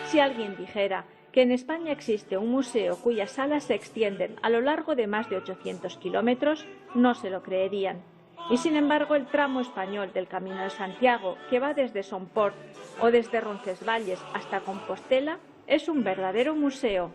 Si alguien dijera que en España existe un museo cuyas salas se extienden a lo largo de más de 800 kilómetros, no se lo creerían. Y sin embargo, el tramo español del Camino de Santiago, que va desde Somport o desde Roncesvalles hasta Compostela, es un verdadero museo.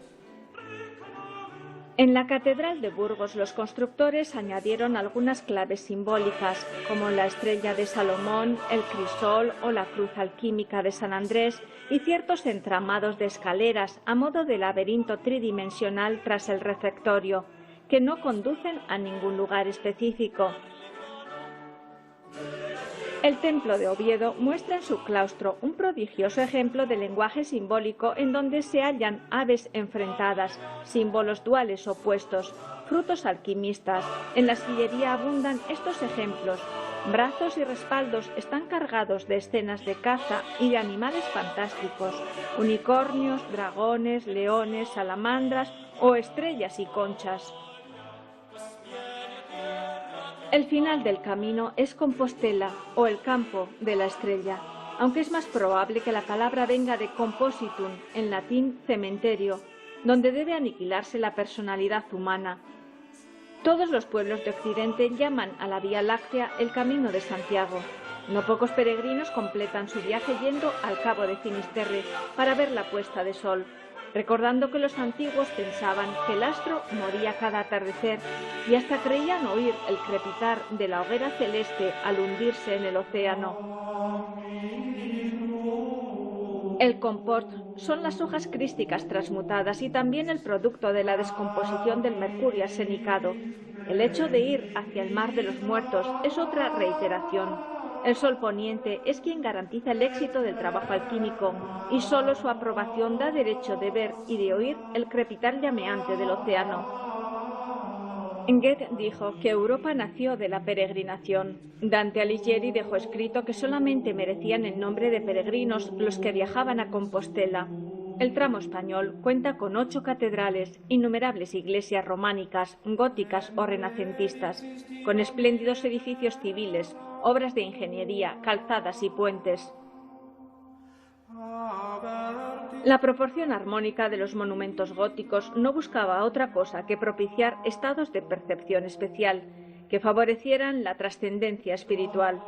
En la Catedral de Burgos, los constructores añadieron algunas claves simbólicas, como la estrella de Salomón, el crisol o la cruz alquímica de San Andrés, y ciertos entramados de escaleras a modo de laberinto tridimensional tras el refectorio, que no conducen a ningún lugar específico. El templo de Oviedo muestra en su claustro un prodigioso ejemplo de lenguaje simbólico en donde se hallan aves enfrentadas, símbolos duales opuestos, frutos alquimistas. En la sillería abundan estos ejemplos. Brazos y respaldos están cargados de escenas de caza y de animales fantásticos, unicornios, dragones, leones, salamandras o estrellas y conchas. El final del camino es Compostela, o el campo de la estrella, aunque es más probable que la palabra venga de compositum, en latín cementerio, donde debe aniquilarse la personalidad humana. Todos los pueblos de Occidente llaman a la Vía Láctea el Camino de Santiago. No pocos peregrinos completan su viaje yendo al Cabo de Finisterre para ver la puesta de sol, recordando que los antiguos pensaban que el astro moría cada atardecer y hasta creían oír el crepitar de la hoguera celeste al hundirse en el océano. El comport son las hojas crísticas transmutadas y también el producto de la descomposición del mercurio arsenicado. El hecho de ir hacia el mar de los muertos es otra reiteración. El sol poniente es quien garantiza el éxito del trabajo alquímico y solo su aprobación da derecho de ver y de oír el crepitar llameante del océano. Goethe dijo que Europa nació de la peregrinación. Dante Alighieri dejó escrito que solamente merecían el nombre de peregrinos los que viajaban a Compostela. El tramo español cuenta con 8 catedrales, innumerables iglesias románicas, góticas o renacentistas, con espléndidos edificios civiles, obras de ingeniería, calzadas y puentes. La proporción armónica de los monumentos góticos no buscaba otra cosa que propiciar estados de percepción especial, que favorecieran la trascendencia espiritual.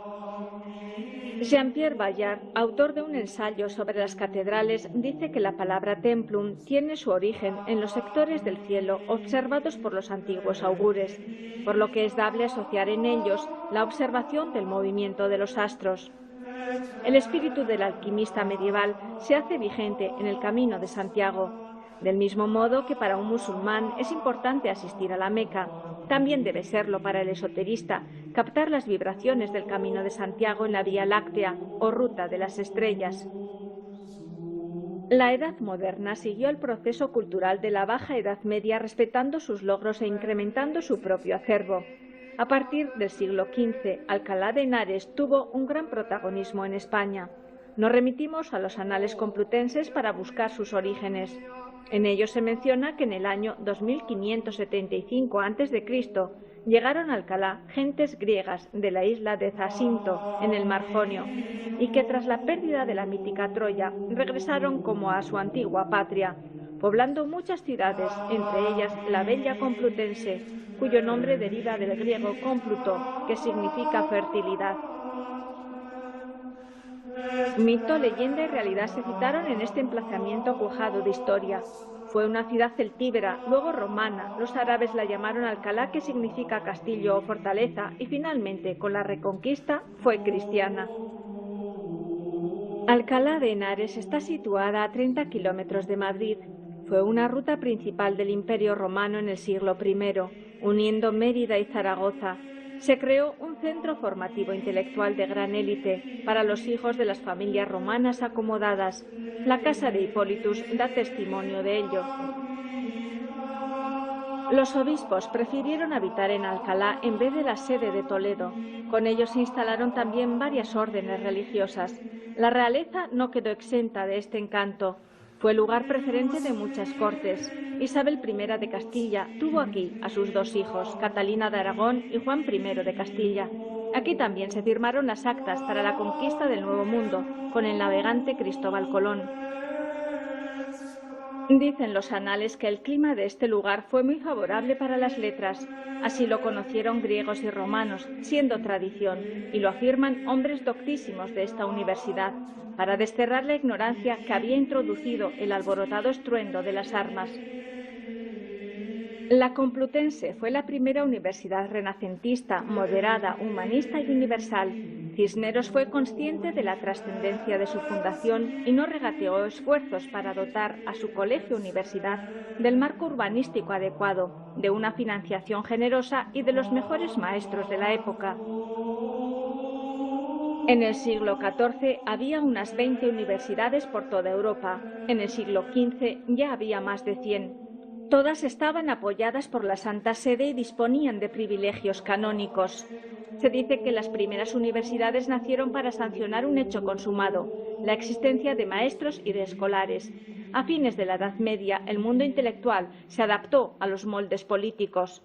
Jean-Pierre Bayard, autor de un ensayo sobre las catedrales, dice que la palabra templum tiene su origen en los sectores del cielo observados por los antiguos augures, por lo que es dable asociar en ellos la observación del movimiento de los astros. El espíritu del alquimista medieval se hace vigente en el Camino de Santiago. Del mismo modo que para un musulmán es importante asistir a la Meca, también debe serlo para el esoterista captar las vibraciones del Camino de Santiago en la Vía Láctea o ruta de las estrellas. La Edad Moderna siguió el proceso cultural de la Baja Edad Media respetando sus logros e incrementando su propio acervo. A partir del siglo XV, Alcalá de Henares tuvo un gran protagonismo en España. Nos remitimos a los anales complutenses para buscar sus orígenes. En ellos se menciona que en el año 2575 a.C. llegaron a Alcalá gentes griegas de la isla de Zasinto, en el Mar Jonio, y que tras la pérdida de la mítica Troya regresaron como a su antigua patria, poblando muchas ciudades, entre ellas la bella Complutense, cuyo nombre deriva del griego cómpluto, que significa fertilidad. Mito, leyenda y realidad se citaron en este emplazamiento cuajado de historia. Fue una ciudad celtíbera, luego romana, los árabes la llamaron Alcalá, que significa castillo o fortaleza, y finalmente, con la Reconquista, fue cristiana. Alcalá de Henares está situada a 30 kilómetros de Madrid. Fue una ruta principal del Imperio Romano en el siglo I, uniendo Mérida y Zaragoza. Se creó un centro formativo intelectual de gran élite para los hijos de las familias romanas acomodadas. La casa de Hipólitus da testimonio de ello. Los obispos prefirieron habitar en Alcalá en vez de la sede de Toledo. Con ellos se instalaron también varias órdenes religiosas. La realeza no quedó exenta de este encanto. Fue lugar preferente de muchas cortes. Isabel I de Castilla tuvo aquí a sus dos hijos, Catalina de Aragón y Juan I de Castilla. Aquí también se firmaron las actas para la conquista del Nuevo Mundo, con el navegante Cristóbal Colón. Dicen los anales que el clima de este lugar fue muy favorable para las letras. Así lo conocieron griegos y romanos, siendo tradición, y lo afirman hombres doctísimos de esta universidad, para desterrar la ignorancia que había introducido el alborotado estruendo de las armas. La Complutense fue la primera universidad renacentista, moderada, humanista y universal. Cisneros fue consciente de la trascendencia de su fundación y no regateó esfuerzos para dotar a su colegio-universidad del marco urbanístico adecuado, de una financiación generosa y de los mejores maestros de la época. En el siglo XIV había unas 20 universidades por toda Europa. En el siglo XV ya había más de 100. Todas estaban apoyadas por la Santa Sede y disponían de privilegios canónicos. Se dice que las primeras universidades nacieron para sancionar un hecho consumado, la existencia de maestros y de escolares. A fines de la Edad Media, el mundo intelectual se adaptó a los moldes políticos.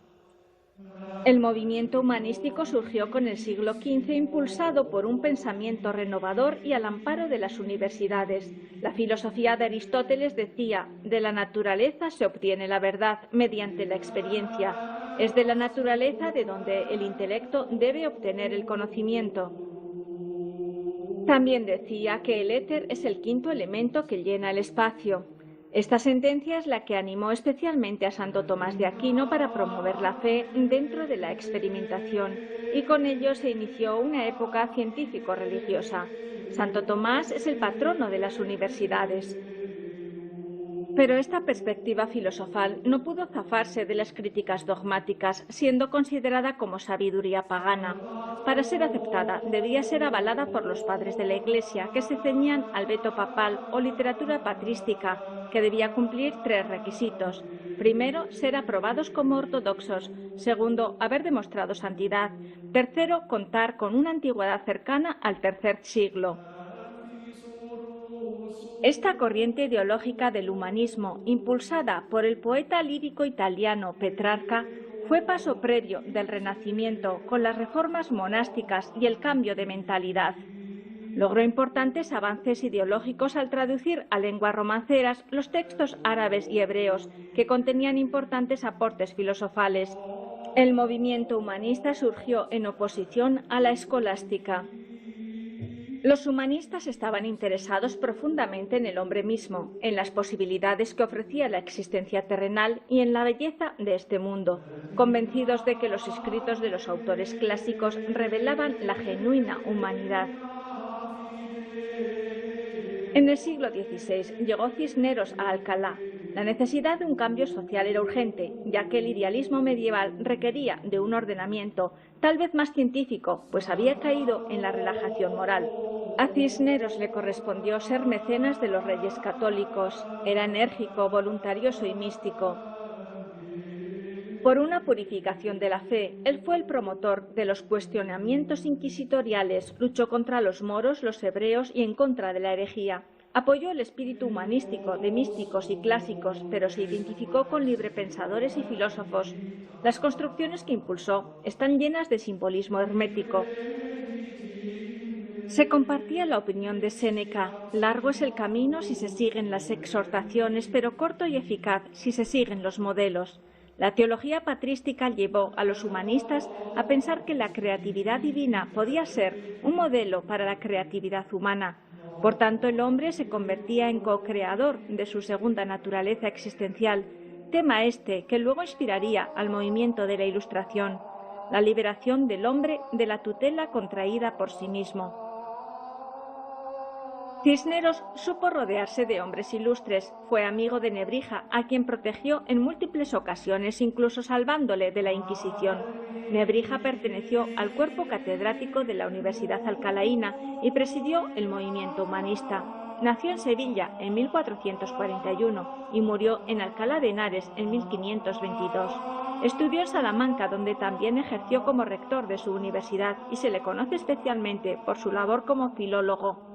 El movimiento humanístico surgió con el siglo XV, impulsado por un pensamiento renovador y al amparo de las universidades. La filosofía de Aristóteles decía: de la naturaleza se obtiene la verdad mediante la experiencia. Es de la naturaleza de donde el intelecto debe obtener el conocimiento. También decía que el éter es el quinto elemento que llena el espacio. Esta sentencia es la que animó especialmente a Santo Tomás de Aquino para promover la fe dentro de la experimentación, y con ello se inició una época científico-religiosa. Santo Tomás es el patrono de las universidades. Pero esta perspectiva filosofal no pudo zafarse de las críticas dogmáticas, siendo considerada como sabiduría pagana. Para ser aceptada, debía ser avalada por los padres de la Iglesia, que se ceñían al veto papal o literatura patrística, que debía cumplir 3 requisitos. Primero, ser aprobados como ortodoxos. Segundo, haber demostrado santidad. Tercero, contar con una antigüedad cercana al tercer siglo. Esta corriente ideológica del humanismo, impulsada por el poeta lírico italiano Petrarca, fue paso previo del Renacimiento con las reformas monásticas y el cambio de mentalidad. Logró importantes avances ideológicos al traducir a lenguas romanceras los textos árabes y hebreos, que contenían importantes aportes filosofales. El movimiento humanista surgió en oposición a la escolástica. Los humanistas estaban interesados profundamente en el hombre mismo, en las posibilidades que ofrecía la existencia terrenal y en la belleza de este mundo, convencidos de que los escritos de los autores clásicos revelaban la genuina humanidad. En el siglo XVI llegó Cisneros a Alcalá. La necesidad de un cambio social era urgente, ya que el idealismo medieval requería de un ordenamiento tal vez más científico, pues había caído en la relajación moral. A Cisneros le correspondió ser mecenas de los reyes católicos. Era enérgico, voluntarioso y místico. Por una purificación de la fe, él fue el promotor de los cuestionamientos inquisitoriales, luchó contra los moros, los hebreos y en contra de la herejía. Apoyó el espíritu humanístico de místicos y clásicos, pero se identificó con librepensadores y filósofos. Las construcciones que impulsó están llenas de simbolismo hermético. Se compartía la opinión de Séneca: largo es el camino si se siguen las exhortaciones, pero corto y eficaz si se siguen los modelos. La teología patrística llevó a los humanistas a pensar que la creatividad divina podía ser un modelo para la creatividad humana. Por tanto, el hombre se convertía en co-creador de su segunda naturaleza existencial, tema este que luego inspiraría al movimiento de la Ilustración, la liberación del hombre de la tutela contraída por sí mismo. Cisneros supo rodearse de hombres ilustres, fue amigo de Nebrija, a quien protegió en múltiples ocasiones, incluso salvándole de la Inquisición. Nebrija perteneció al cuerpo catedrático de la Universidad Alcalaína y presidió el movimiento humanista. Nació en Sevilla en 1441 y murió en Alcalá de Henares en 1522. Estudió en Salamanca, donde también ejerció como rector de su universidad, y se le conoce especialmente por su labor como filólogo.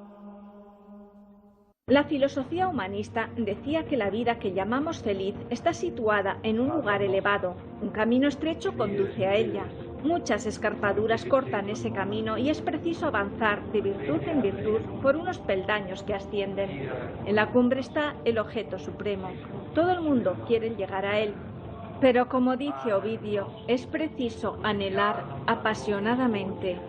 La filosofía humanista decía que la vida que llamamos feliz está situada en un lugar elevado. Un camino estrecho conduce a ella. Muchas escarpaduras cortan ese camino y es preciso avanzar de virtud en virtud por unos peldaños que ascienden. En la cumbre está el objeto supremo. Todo el mundo quiere llegar a él. Pero como dice Ovidio, es preciso anhelar apasionadamente.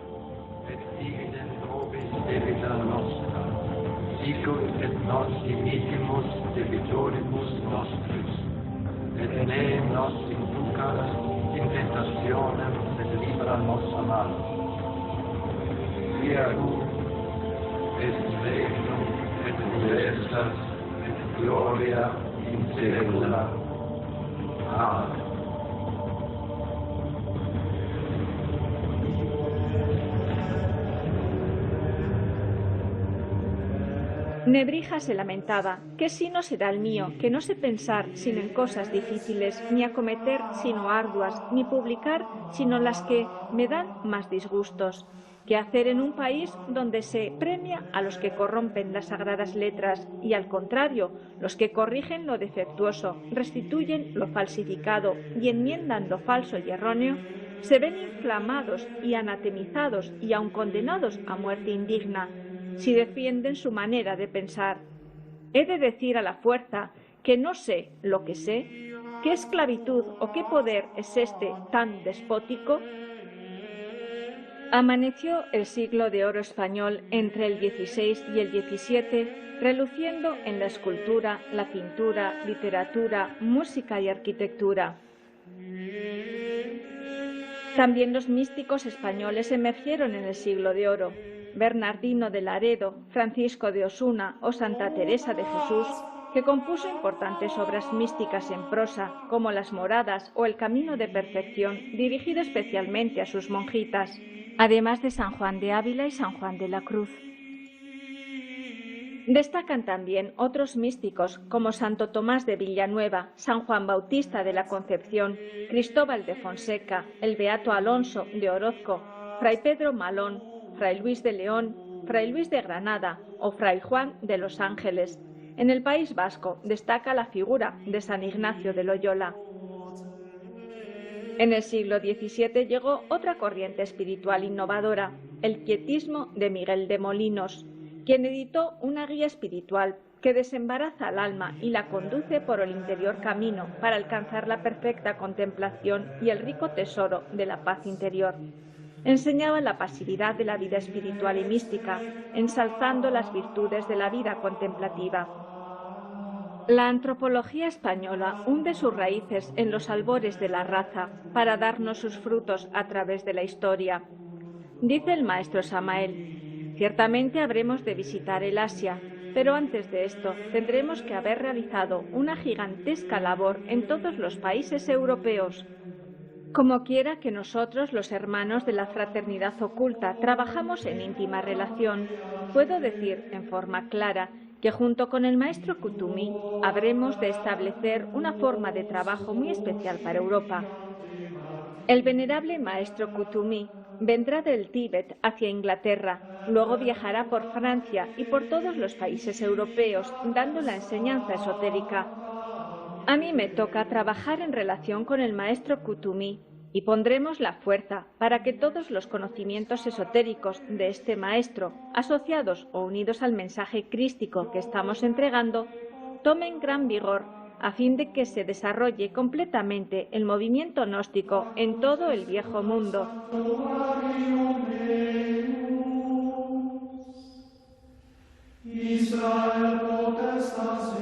Sicut et nos dimitimus debitoribus nostris, et ne nos inducas in tentationem, et libera nos a malo. Quia est regnum et potestas et gloria in saecula. Amen. Nebrija se lamentaba: ¿qué sino será el mío, que no sé pensar sino en cosas difíciles, ni acometer sino arduas, ni publicar sino las que me dan más disgustos? ¿Qué hacer en un país donde se premia a los que corrompen las sagradas letras y, al contrario, los que corrigen lo defectuoso, restituyen lo falsificado y enmiendan lo falso y erróneo? Se ven inflamados y anatemizados y aun condenados a muerte indigna si defienden su manera de pensar. ¿He de decir a la fuerza que no sé lo que sé? ¿Qué esclavitud o qué poder es este tan despótico? Amaneció el siglo de oro español entre el XVI y el XVII, reluciendo en la escultura, la pintura, literatura, música y arquitectura. También los místicos españoles emergieron en el siglo de oro. Bernardino de Laredo, Francisco de Osuna o Santa Teresa de Jesús, que compuso importantes obras místicas en prosa, como Las Moradas o El Camino de Perfección, dirigido especialmente a sus monjitas, además de San Juan de Ávila y San Juan de la Cruz. Destacan también otros místicos como Santo Tomás de Villanueva, San Juan Bautista de la Concepción, Cristóbal de Fonseca, el Beato Alonso de Orozco, Fray Pedro Malón, Fray Luis de León, Fray Luis de Granada o Fray Juan de los Ángeles. En el País Vasco destaca la figura de San Ignacio de Loyola. En el siglo XVII llegó otra corriente espiritual innovadora, el quietismo de Miguel de Molinos, quien editó una guía espiritual que desembaraza al alma y la conduce por el interior camino para alcanzar la perfecta contemplación y el rico tesoro de la paz interior. Enseñaba la pasividad de la vida espiritual y mística, ensalzando las virtudes de la vida contemplativa. La antropología española hunde sus raíces en los albores de la raza para darnos sus frutos a través de la historia. Dice el maestro Samael: ciertamente habremos de visitar el Asia, pero antes de esto tendremos que haber realizado una gigantesca labor en todos los países europeos. Como quiera que nosotros, los hermanos de la fraternidad oculta, trabajamos en íntima relación, puedo decir en forma clara que junto con el maestro Kutumi habremos de establecer una forma de trabajo muy especial para Europa. El venerable maestro Kutumi vendrá del Tíbet hacia Inglaterra, luego viajará por Francia y por todos los países europeos dando la enseñanza esotérica. A mí me toca trabajar en relación con el maestro Kutumi y pondremos la fuerza para que todos los conocimientos esotéricos de este maestro, asociados o unidos al mensaje crístico que estamos entregando, tomen gran vigor a fin de que se desarrolle completamente el movimiento gnóstico en todo el viejo mundo. Israel potestas